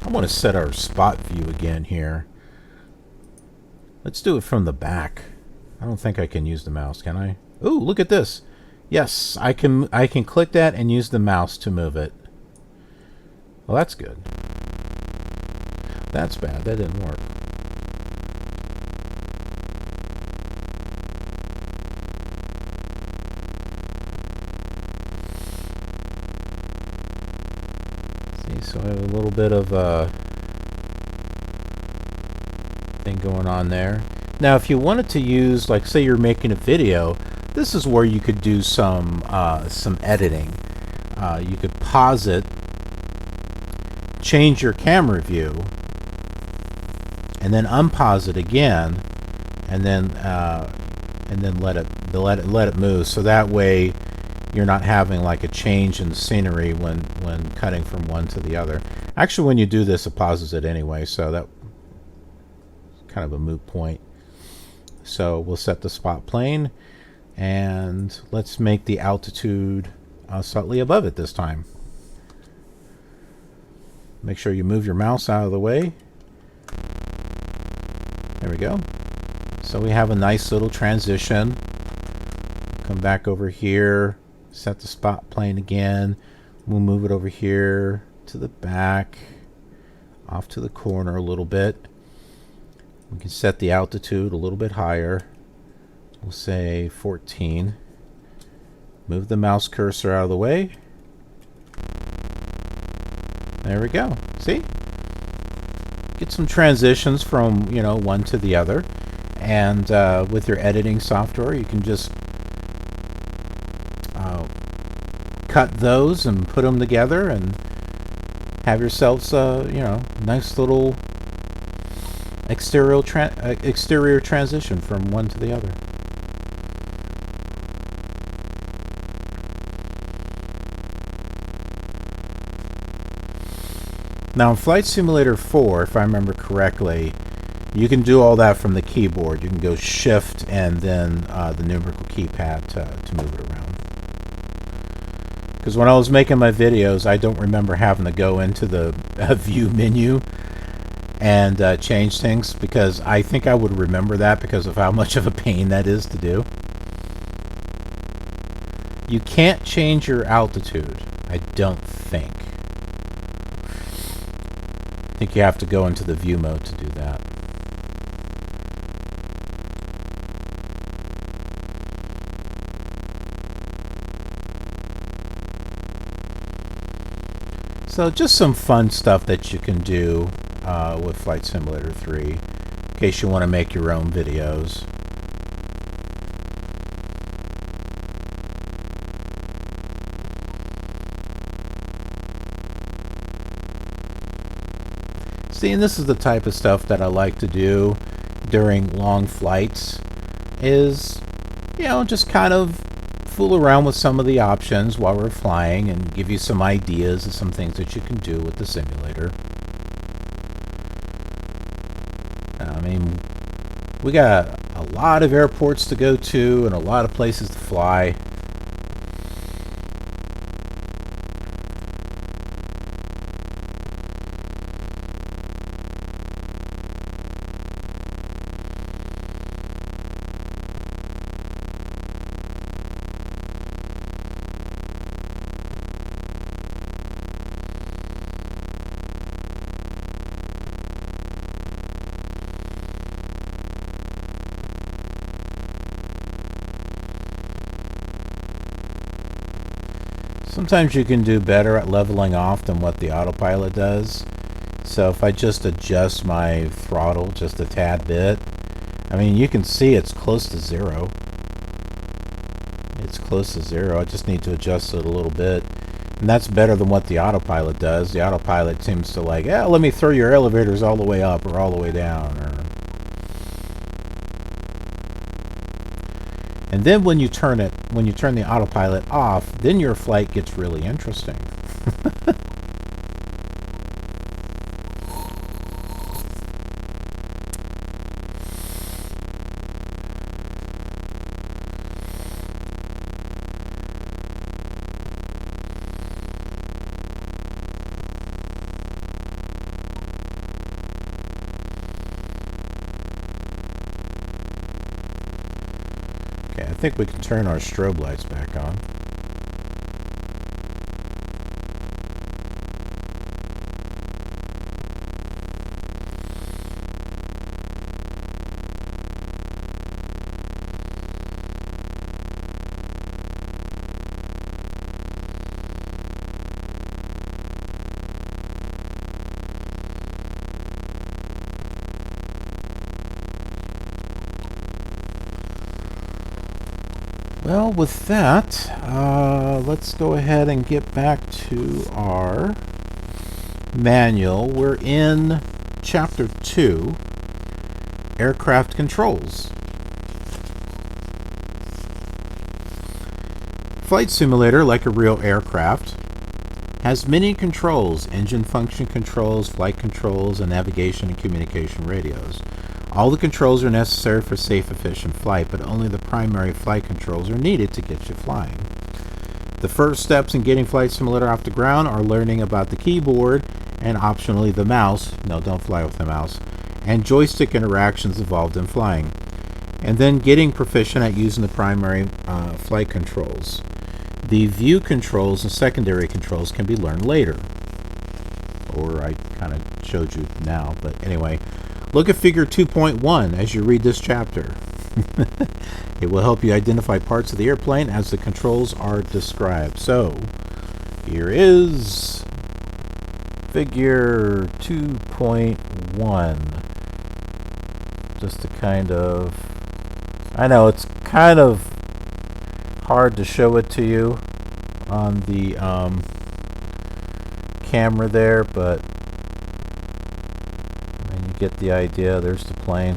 I want to set our spot view again here. Let's do it from the back. I don't think I can use the mouse, can I? Ooh, look at this. Yes, I can click that and use the mouse to move it. Well, that's good. That's bad. That didn't work. Okay, so I have a little bit of a thing going on there. Now, if you wanted to use, like, say you're making a video, this is where you could do some editing. You could pause it, change your camera view, and then unpause it again, and then let it move. So that way, you're not having like a change in the scenery when cutting from one to the other. Actually, when you do this, it pauses it anyway, so that's kind of a moot point. So we'll set the spot plane, and let's make the altitude slightly above it this time. Make sure you move your mouse out of the way. There we go. So we have a nice little transition. Come back over here, set the spot plane again. We'll move it over here to the back, off to the corner a little bit. We can set the altitude a little bit higher. We'll say 14. Move the mouse cursor out of the way. There we go. See? Get some transitions from, one to the other. And with your editing software, you can just cut those and put them together and have yourselves nice little exterior transition from one to the other. Now in Flight Simulator 4, if I remember correctly, you can do all that from the keyboard. You can go Shift and then the numerical keypad to move it around. Because when I was making my videos, I don't remember having to go into the view menu and change things, because I think I would remember that because of how much of a pain that is to do. You can't change your altitude, I don't think. I think you have to go into the view mode to do that. So just some fun stuff that you can do with Flight Simulator 3 in case you want to make your own videos. See, and this is the type of stuff that I like to do during long flights, is, just kind of fool around with some of the options while we're flying and give you some ideas of some things that you can do with the simulator. I mean, we got a lot of airports to go to and a lot of places to fly. Sometimes you can do better at leveling off than what the autopilot does. So if I just adjust my throttle just a tad bit, I mean, you can see it's close to zero. It's close to zero. I just need to adjust it a little bit. And that's better than what the autopilot does. The autopilot seems to like, let me throw your elevators all the way up or all the way down. And then when you turn the autopilot off, then your flight gets really interesting. Okay, I think we can turn our strobe lights back on. Well, with that, let's go ahead and get back to our manual. We're in Chapter 2, Aircraft Controls. Flight simulator, like a real aircraft, has many controls: engine function controls, flight controls, and navigation and communication radios. All the controls are necessary for safe, efficient flight, but only the primary flight controls are needed to get you flying. The first steps in getting Flight Simulator off the ground are learning about the keyboard and optionally the mouse. No, don't fly with the mouse. And joystick interactions involved in flying. And then getting proficient at using the primary flight controls. The view controls and secondary controls can be learned later. Or I kind of showed you now, but anyway. Look at Figure 2.1 as you read this chapter. It will help you identify parts of the airplane as the controls are described. So, here is Figure 2.1. Just to kind of... I know it's kind of hard to show it to you on the camera there, but you get the idea. There's the plane.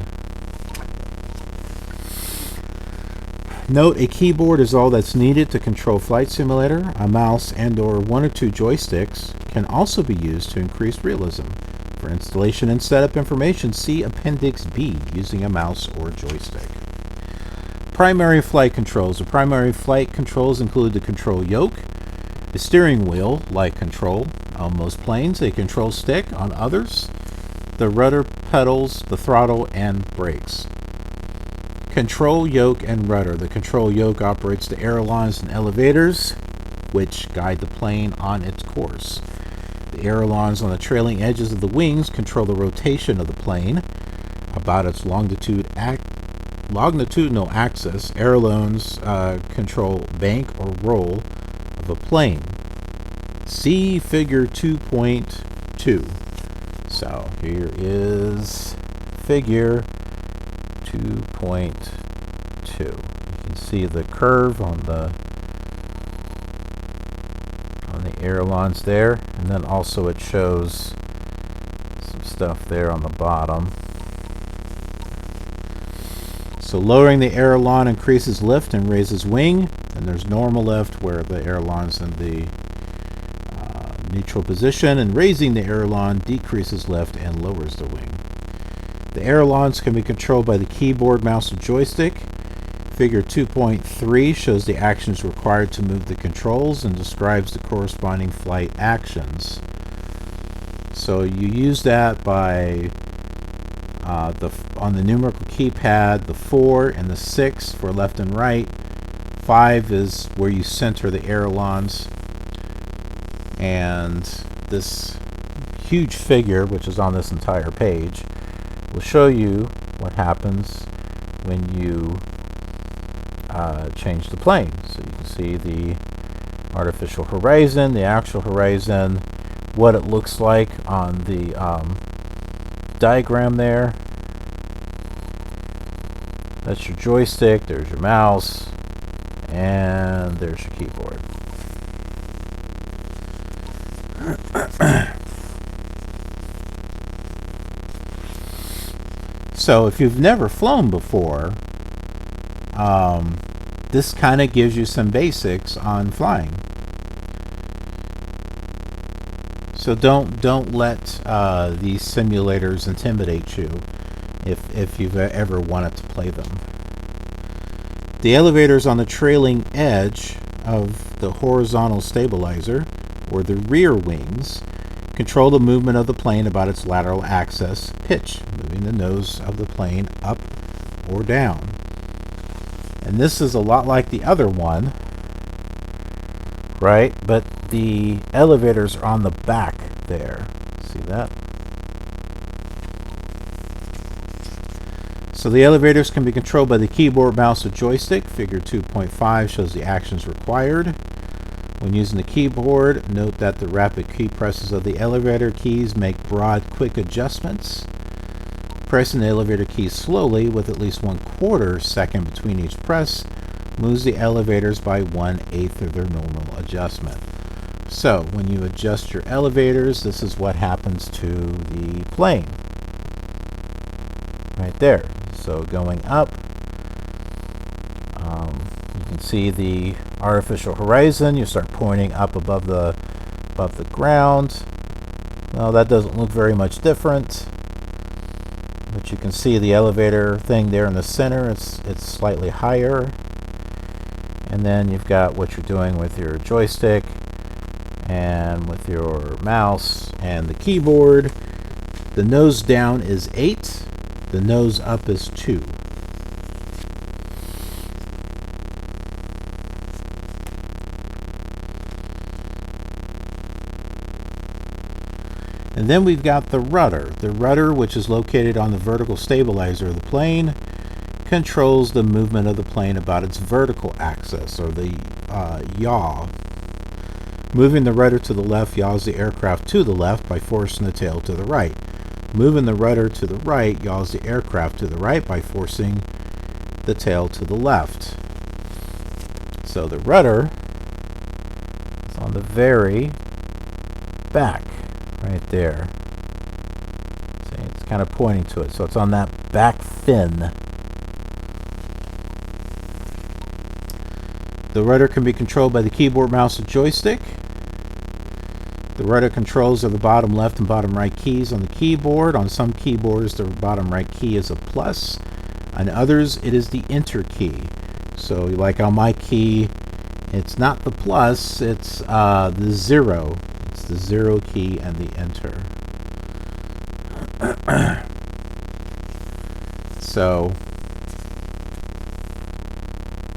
Note, a keyboard is all that's needed to control Flight Simulator. A mouse and or one or two joysticks can also be used to increase realism. For installation and setup information, see Appendix B, using a mouse or joystick. Primary flight controls. The primary flight controls include the control yoke, the steering wheel, light control on most planes, a control stick on others, the rudder pedals, the throttle, and brakes. Control yoke and rudder. The control yoke operates the ailerons and elevators, which guide the plane on its course. The ailerons on the trailing edges of the wings control the rotation of the plane about its longitudinal axis. Ailerons control bank or roll of a plane. See Figure 2.2. So here is Figure 2.2. You can see the curve on the ailerons there, and then also it shows some stuff there on the bottom. So lowering the aileron increases lift and raises wing, and there's normal lift where the ailerons in the neutral position, and raising the aileron decreases lift and lowers the wing. The ailerons can be controlled by the keyboard, mouse, or joystick. Figure 2.3 shows the actions required to move the controls and describes the corresponding flight actions. So you use that by on the numerical keypad, the 4 and the 6 for left and right. 5 is where you center the ailerons. And this huge figure, which is on this entire page, will show you what happens when you change the plane. So you can see the artificial horizon, the actual horizon, what it looks like on the diagram there. That's your joystick, there's your mouse, and there's your keyboard. So if you've never flown before, this kind of gives you some basics on flying. So don't let these simulators intimidate you if you've ever wanted to play them. The elevators on the trailing edge of the horizontal stabilizer, or the rear wings, control the movement of the plane about its lateral axis, pitch, moving the nose of the plane up or down. And this is a lot like the other one, right? But the elevators are on the back there. See that? So the elevators can be controlled by the keyboard, mouse, or joystick. Figure 2.5 shows the actions required. When using the keyboard, note that the rapid key presses of the elevator keys make broad, quick adjustments. Pressing the elevator keys slowly with at least 1/4 second between each press moves the elevators by 1/8 of their normal adjustment. So when you adjust your elevators, this is what happens to the plane. Right there. So going up, you can see the artificial horizon. You start pointing up above the ground. Well, that doesn't look very much different, but you can see the elevator thing there in the center. It's slightly higher, and then you've got what you're doing with your joystick and with your mouse and the keyboard. The nose down is 8. The nose up is 2. And then we've got the rudder. The rudder, which is located on the vertical stabilizer of the plane, controls the movement of the plane about its vertical axis, or the yaw. Moving the rudder to the left yaws the aircraft to the left by forcing the tail to the right. Moving the rudder to the right yaws the aircraft to the right by forcing the tail to the left. So the rudder is on the very back, right there. See, it's kind of pointing to it. So it's on that back fin. The rudder can be controlled by the keyboard, mouse, and joystick. The rudder controls are the bottom left and bottom right keys on the keyboard. On some keyboards, the bottom right key is a plus. On others, it is the enter key. So, like on my key, it's not the plus, it's the 0. It's the 0 key and the enter. So,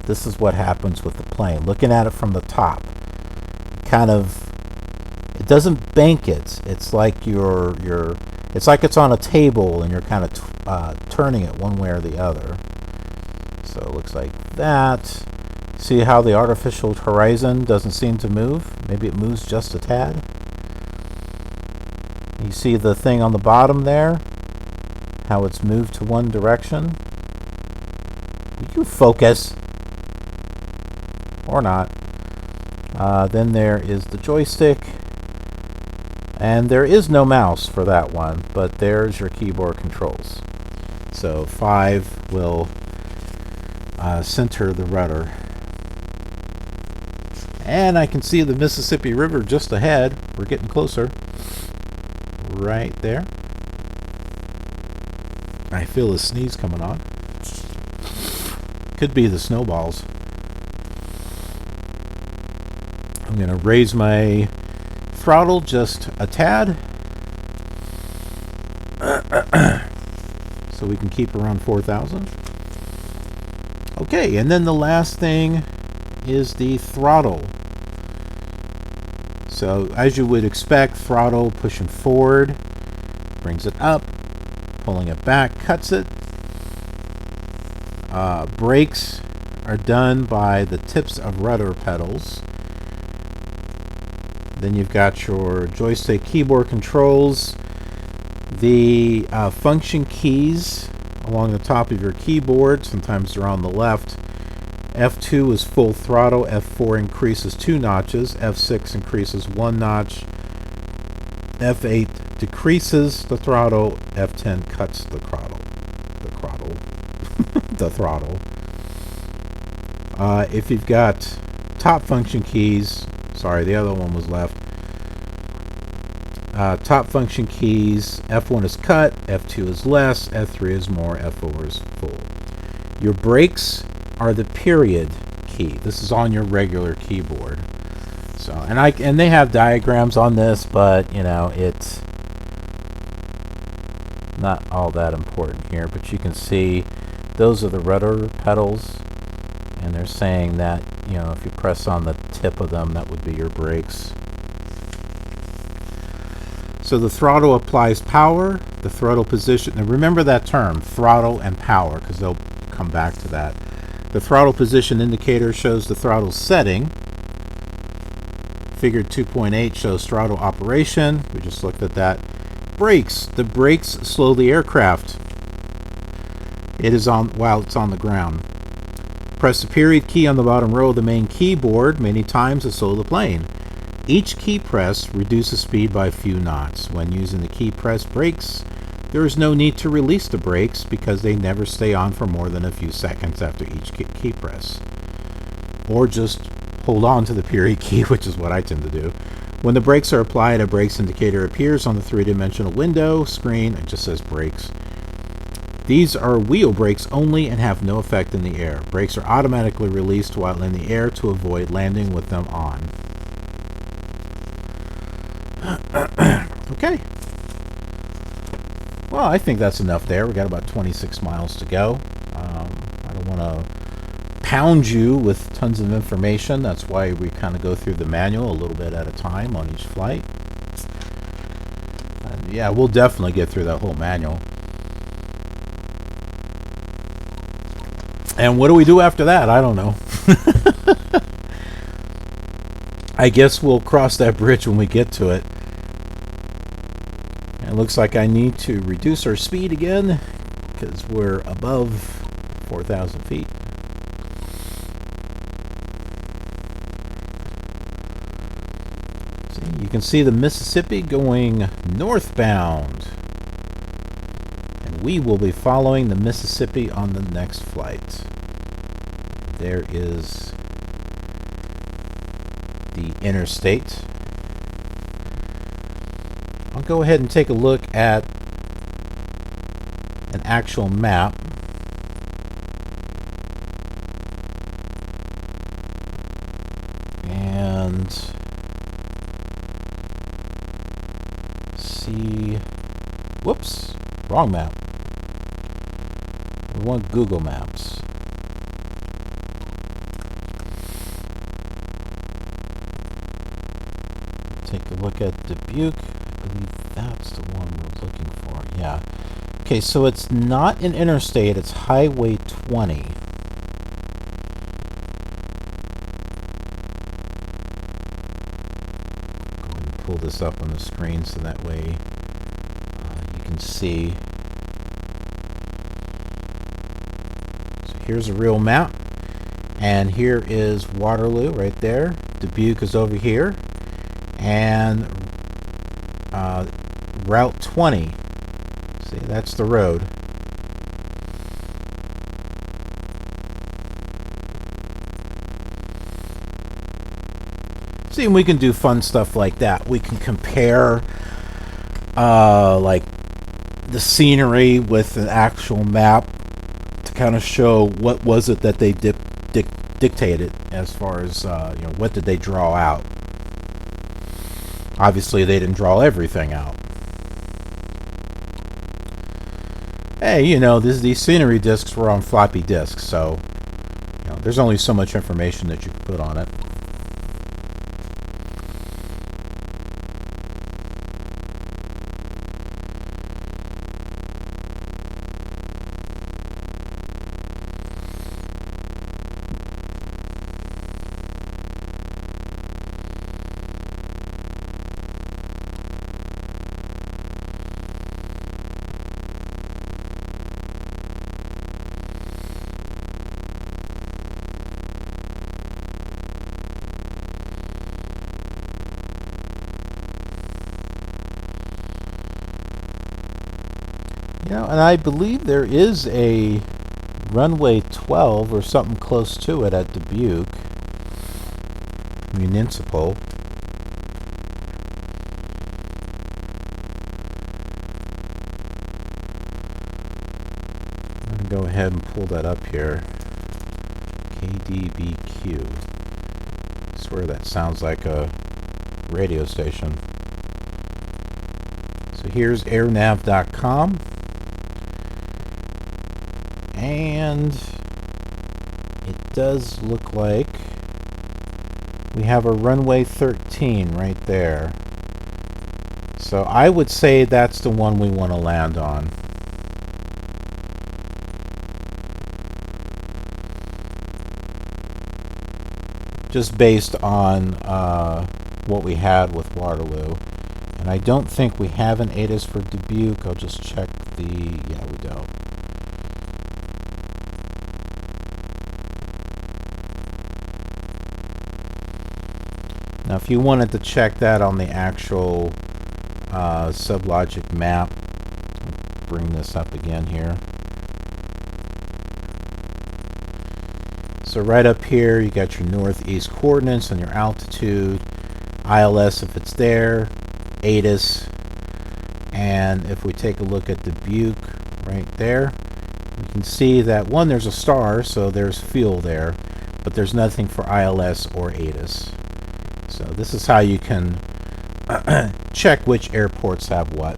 this is what happens with the plane. Looking at it from the top, it doesn't bank it. It's like it's like it's on a table and you're kind of turning it one way or the other. So it looks like that. See how the artificial horizon doesn't seem to move? Maybe it moves just a tad. You see the thing on the bottom there? How it's moved to one direction? Will you focus? Or not. Then there is the joystick. And there is no mouse for that one, but there's your keyboard controls. So 5 will center the rudder. And I can see the Mississippi River just ahead. We're getting closer. Right there. I feel a sneeze coming on. Could be the snowballs. I'm going to raise my throttle just a tad so we can keep around 4,000. Okay, and then the last thing is the throttle. So as you would expect, throttle pushing forward brings it up, pulling it back cuts it. Brakes are done by the tips of rudder pedals. Then you've got your joystick keyboard controls, the function keys along the top of your keyboard. Sometimes they're on the left. F2 is full throttle, F4 increases 2 notches, F6 increases 1 notch, F8 decreases the throttle, F10 cuts the throttle. The throttle. If you've got top function keys, sorry, the other one was left. Top function keys, F1 is cut, F2 is less, F3 is more, F4 is full. Your brakes are the period key. This is on your regular keyboard. So, and they have diagrams on this, but you know, it's not all that important here. But you can see those are the rudder pedals, and they're saying that, you know, if you press on the tip of them, that would be your brakes. So the throttle applies power, the throttle position, and remember that term, throttle and power, because they'll come back to that. The throttle position indicator shows the throttle setting. Figure 2.8 shows throttle operation. We just looked at that. Brakes. The brakes slow the aircraft. It is on while it's on the ground. Press the period key on the bottom row of the main keyboard many times to slow the plane. Each key press reduces speed by a few knots. When using the key press brakes, there is no need to release the brakes because they never stay on for more than a few seconds after each key press. Or just hold on to the period key, which is what I tend to do. When the brakes are applied, a brakes indicator appears on the three-dimensional window screen. It just says brakes. These are wheel brakes only and have no effect in the air. Brakes are automatically released while in the air to avoid landing with them on. Okay. Well, I think that's enough there. We got about 26 miles to go. I don't want to pound you with tons of information. That's why we kind of go through the manual a little bit at a time on each flight. And yeah, we'll definitely get through that whole manual. And what do we do after that? I don't know. I guess we'll cross that bridge when we get to it. It looks like I need to reduce our speed again because we're above 4,000 feet. See, you can see the Mississippi going northbound. And we will be following the Mississippi on the next flight. There is the interstate. I'll go ahead and take a look at an actual map. And see. Whoops, wrong map. We want Google Maps. Take a look at Dubuque. I believe that's the one we're looking for. Yeah. Okay, so it's not an interstate, it's Highway 20. Go ahead and pull this up on the screen so that way you can see. So here's a real map. And here is Waterloo right there. Dubuque is over here. And Route 20. See, that's the road. See, we can do fun stuff like that. We can compare like the scenery with an actual map to kind of show what was it that they dictated as far as you know, what did they draw out. Obviously, they didn't draw everything out. Hey, you know, these scenery discs were on floppy disks, so you know, there's only so much information that you can put on it. You know, and I believe there is a runway 12 or something close to it at Dubuque Municipal. I'm going to go ahead and pull that up here. KDBQ. I swear that sounds like a radio station. So here's airnav.com. And it does look like we have a runway 13 right there. So I would say that's the one we want to land on. Just based on what we had with Waterloo. And I don't think we have an ATIS for Dubuque. I'll just check the... Yeah, we don't. Now, if you wanted to check that on the actual sublogic map, I'll bring this up again here. So right up here, you got your northeast coordinates and your altitude, ILS if it's there, ATIS, and if we take a look at Dubuque right there, we can see that, one, there's a star, so there's fuel there, but there's nothing for ILS or ATIS. So this is how you can check which airports have what.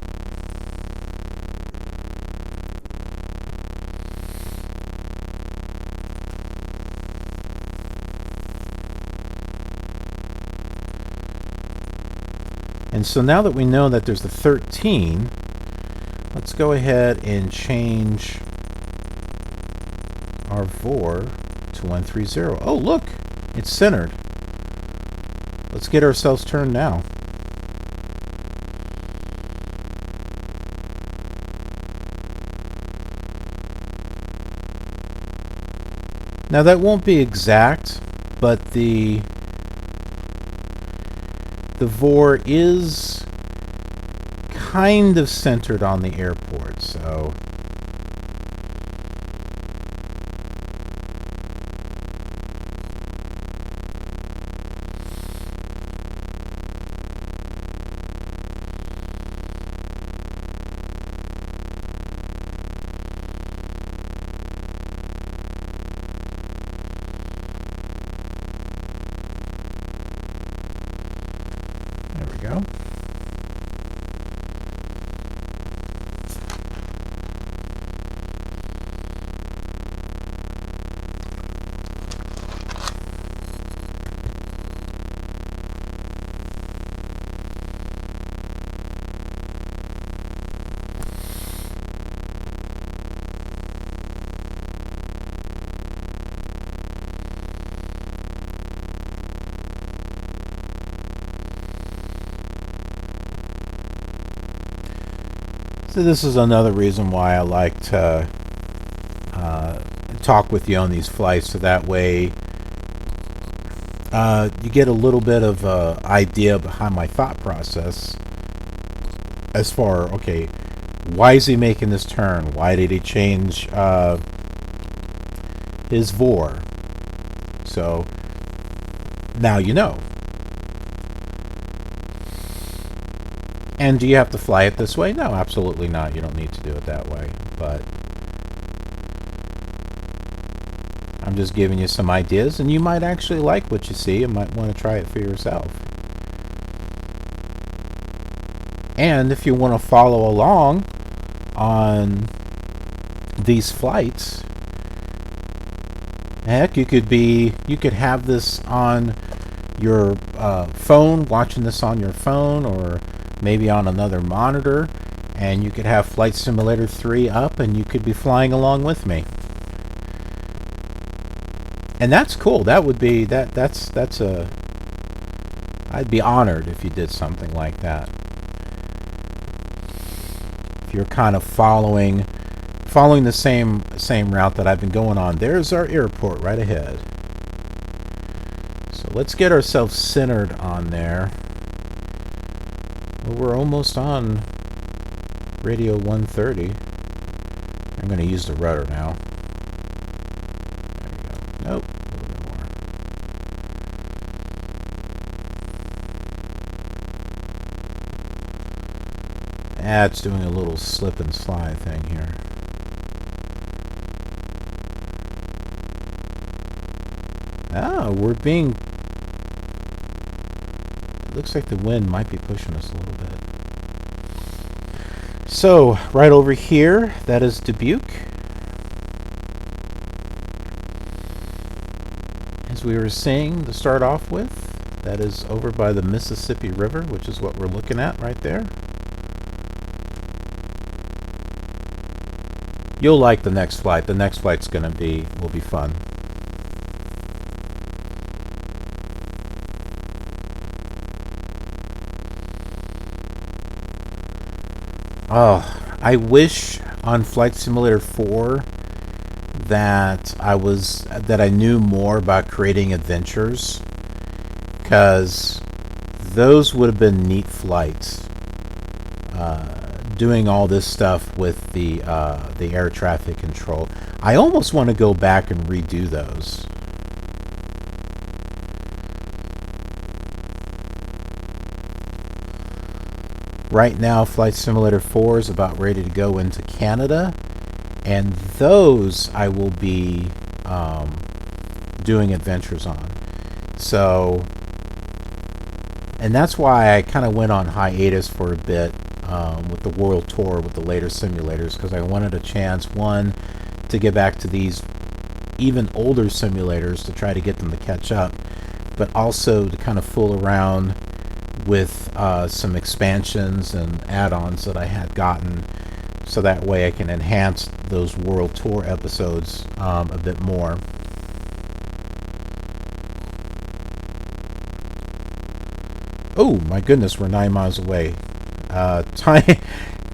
And so now that we know that there's the 13, let's go ahead and change our VOR to 130. Oh, look, it's centered. Let's get ourselves turned now. Now that won't be exact, but the VOR is kind of centered on the airport, so there we go. So this is another reason why I like to talk with you on these flights, so that way you get a little bit of idea behind my thought process as far, okay, why is he making this turn? Why did he change his VOR? So now you know. And do you have to fly it this way? No, absolutely not. You don't need to do it that way. But I'm just giving you some ideas, and you might actually like what you see and might want to try it for yourself. And if you want to follow along on these flights, heck, you could have this on your phone, watching this on your phone, or maybe on another monitor, and you could have Flight Simulator 3 up and you could be flying along with me. And that's cool. That would be that's a I'd be honored if you did something like that. If you're kind of following the same route that I've been going on. There's our airport right ahead. So let's get ourselves centered on there. Well, we're almost on radio 130. I'm going to use the rudder now. There we go. Nope, a little bit more. It's doing a little slip and slide thing here. We're being... It looks like the wind might be pushing us a little bit. So, right over here, that is Dubuque. As we were saying to start off with, that is over by the Mississippi River, which is what we're looking at right there. You'll like the next flight. The next flight's will be fun. Oh, I wish on Flight Simulator 4 that I knew more about creating adventures, because those would have been neat flights. Doing all this stuff with the air traffic control. I almost want to go back and redo those. Right now, Flight Simulator 4 is about ready to go into Canada, and those I will be doing adventures on. So, and that's why I kind of went on hiatus for a bit with the world tour with the later simulators, because I wanted a chance, one, to get back to these even older simulators to try to get them to catch up, but also to kind of fool around with some expansions and add-ons that I had gotten, so that way I can enhance those world tour episodes a bit more. Oh my goodness, we're 9 miles away.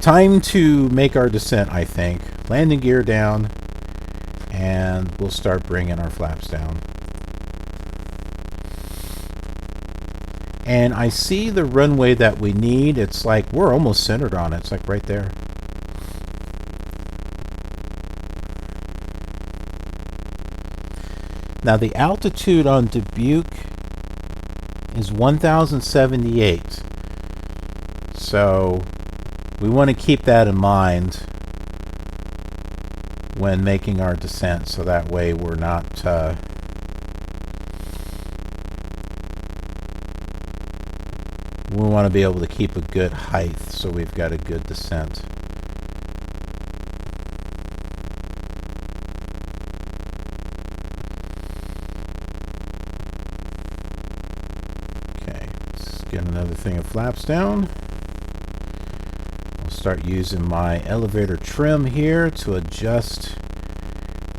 Time to make our descent, I think. Landing gear down, and we'll start bringing our flaps down. And I see the runway that we need. It's like we're almost centered on it. It's like right there. Now the altitude on Dubuque is 1,078. So we want to keep that in mind when making our descent, so that way we're not we want to be able to keep a good height, so we've got a good descent. Okay, let's get another thing of flaps down. I'll start using my elevator trim here to adjust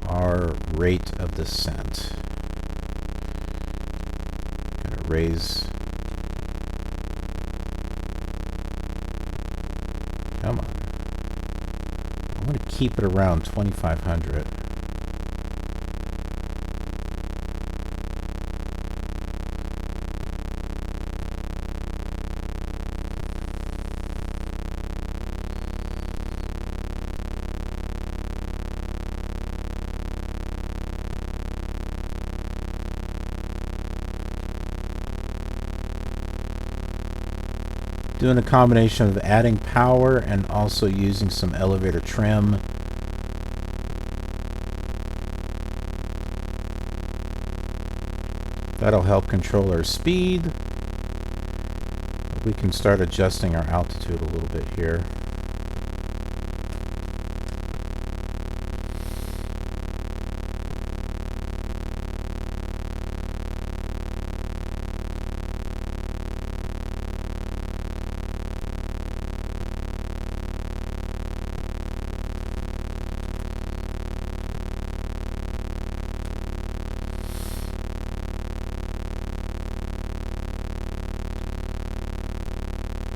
our rate of descent. Gonna raise. Come on. I want to keep it around 2,500. Doing a combination of adding power and also using some elevator trim. That'll help control our speed. We can start adjusting our altitude a little bit here.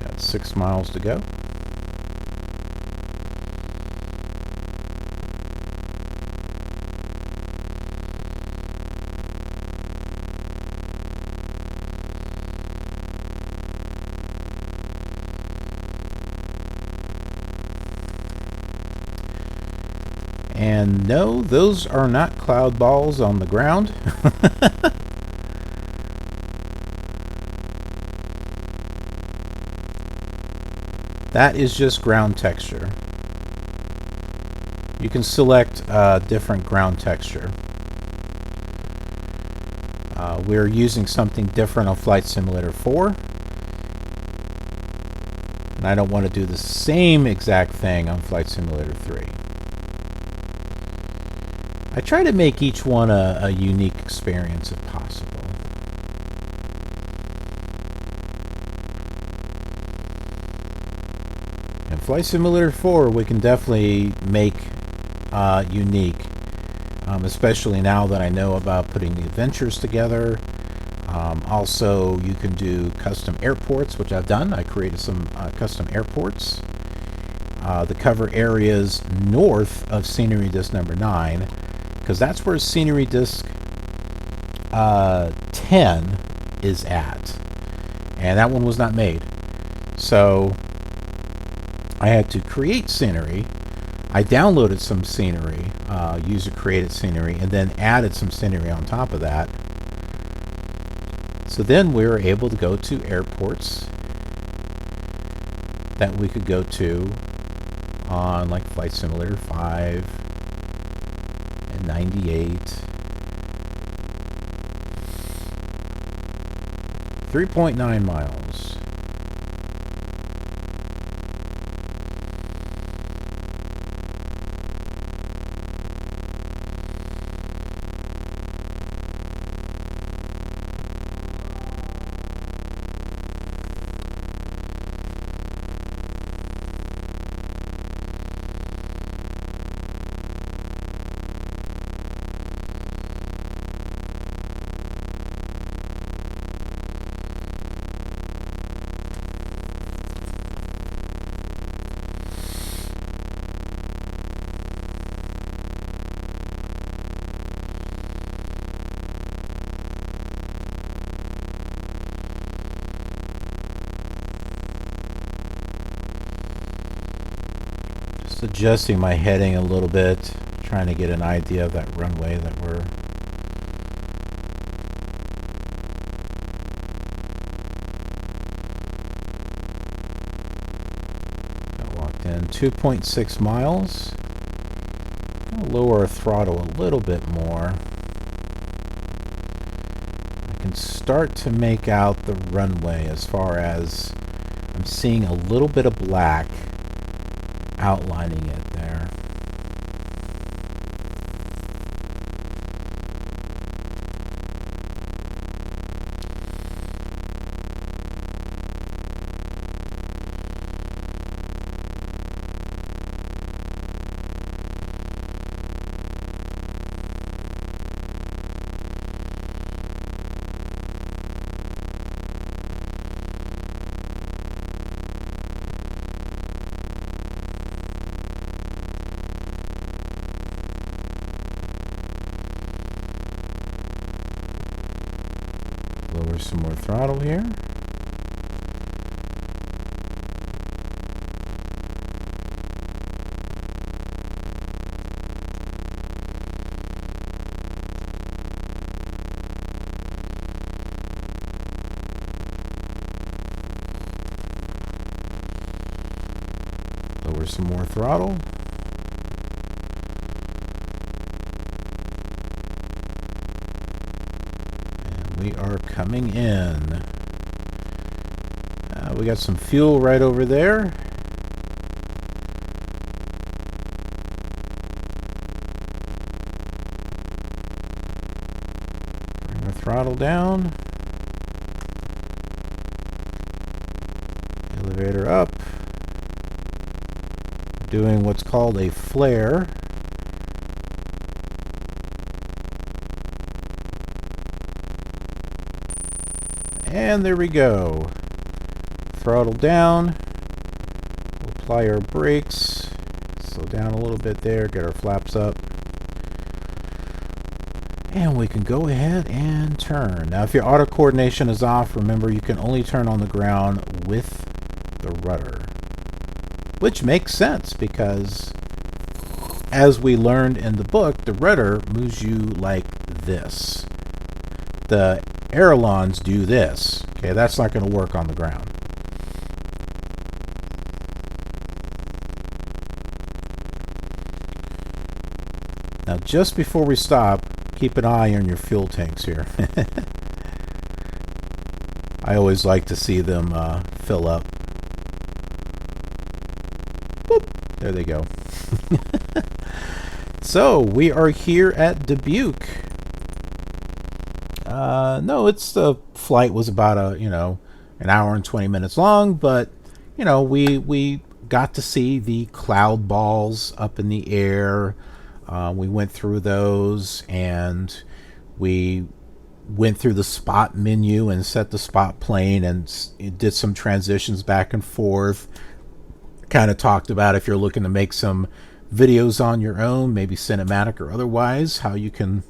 Got 6 miles to go. And no, those are not cloud balls on the ground. That is just ground texture. You can select different ground texture. We're using something different on Flight Simulator 4. And I don't want to do the same exact thing on Flight Simulator 3. I try to make each one a unique experience if possible. In Flight Simulator 4, we can definitely make unique, especially now that I know about putting the adventures together. Also, you can do custom airports, which I've done. I created some custom airports. The cover areas north of Scenery Disc number 9, because that's where Scenery Disc 10 is at. and that one was not made. So I had to create scenery. I downloaded some scenery, user created scenery, and then added some scenery on top of that. So then we were able to go to airports that we could go to on like Flight Simulator 5 and 98. 3.9 miles. Adjusting my heading a little bit, trying to get an idea of that runway that we're walked in. 2.6 miles. I'll lower our throttle a little bit more. I can start to make out the runway as far as I'm seeing a little bit of black outlining it there. Lower some more throttle here. Lower some more throttle. We are coming in. We got some fuel right over there. Bring our throttle down. Elevator up. Doing what's called a flare. And there we go. Throttle down. We'll apply our brakes. Slow down a little bit there. Get our flaps up. And we can go ahead and turn. Now, if your auto coordination is off, remember you can only turn on the ground with the rudder. Which makes sense because, as we learned in the book, the rudder moves you like this. The ailerons do this. Okay, that's not going to work on the ground. Now, just before we stop, keep an eye on your fuel tanks here. I always like to see them fill up. Boop, there they go. So, we are here at Dubuque. No, the flight was about an hour and 20 minutes long, but we got to see the cloud balls up in the air. We went through those, and we went through the spot menu and set the spot plane and did some transitions back and forth. Kind of talked about if you're looking to make some videos on your own, maybe cinematic or otherwise, how you can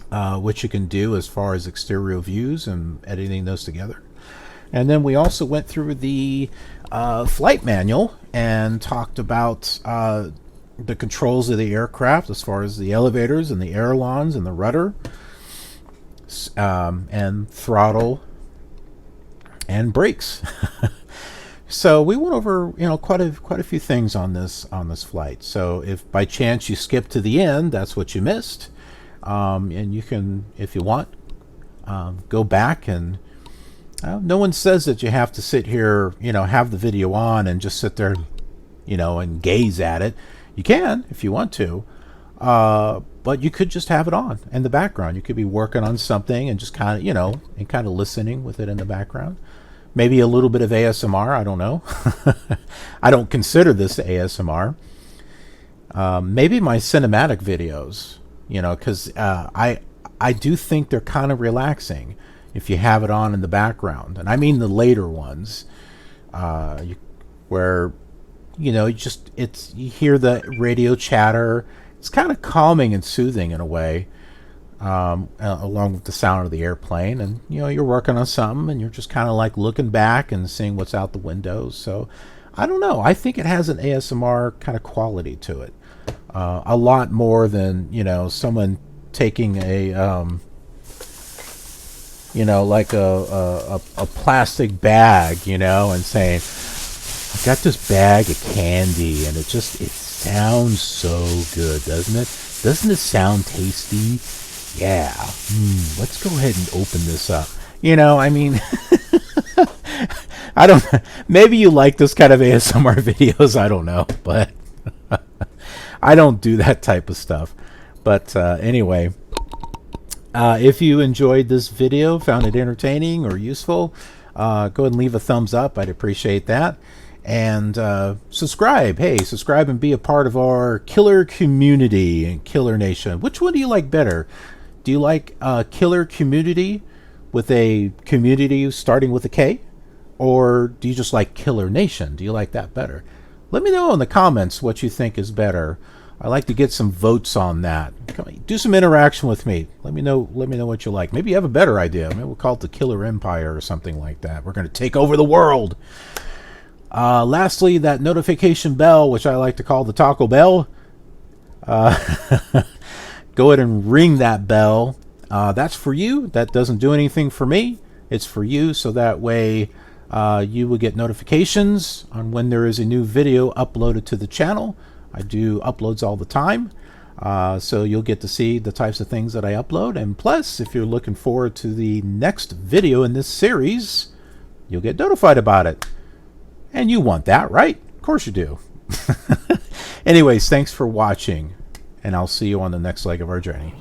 what you can do as far as exterior views and editing those together. And then we also went through the flight manual and talked about the controls of the aircraft as far as the elevators and the ailerons and the rudder, and throttle and brakes. So we went over, quite a few things on this flight. So if by chance you skip to the end, that's what you missed. And you can, if you want, go back and no one says that you have to sit here, have the video on and just sit there, and gaze at it. You can if you want to, but you could just have it on in the background. You could be working on something and just kind of, and kind of listening with it in the background. Maybe a little bit of ASMR. I don't know. I don't consider this ASMR. Maybe my cinematic videos, because I do think they're kind of relaxing if you have it on in the background. And I mean the later ones, where you hear the radio chatter. It's kind of calming and soothing in a way. Along with the sound of the airplane, and you're working on something and you're just kind of like looking back and seeing what's out the windows. So I don't know, I think it has an ASMR kind of quality to it, a lot more than someone taking a like a plastic bag and saying, I got this bag of candy and it sounds so good, doesn't it sound tasty? Yeah, let's go ahead and open this up. I mean, I don't, maybe you like this kind of ASMR videos, I don't know, but I don't do that type of stuff. But anyway, if you enjoyed this video, found it entertaining or useful, go ahead and leave a thumbs up. I'd appreciate that. And subscribe. Hey, subscribe and be a part of our KILR community and KILR Nation. Which one do you like better? Do you like KILR community with a community starting with a K? Or do you just like KILR Nation? Do you like that better? Let me know in the comments what you think is better. I like to get some votes on that. Do some interaction with me. Let me know what you like. Maybe you have a better idea. Maybe we'll call it the KILR Empire or something like that. We're going to take over the world. Lastly, that notification bell, which I like to call the Taco Bell. Go ahead and ring that bell. That's for you. That doesn't do anything for me. It's for you, so that way you will get notifications on when there is a new video uploaded to the channel. I do uploads all the time, so you'll get to see the types of things that I upload. And plus, if you're looking forward to the next video in this series, you'll get notified about it. And you want that, right? Of course you do. Anyways, thanks for watching, and I'll see you on the next leg of our journey.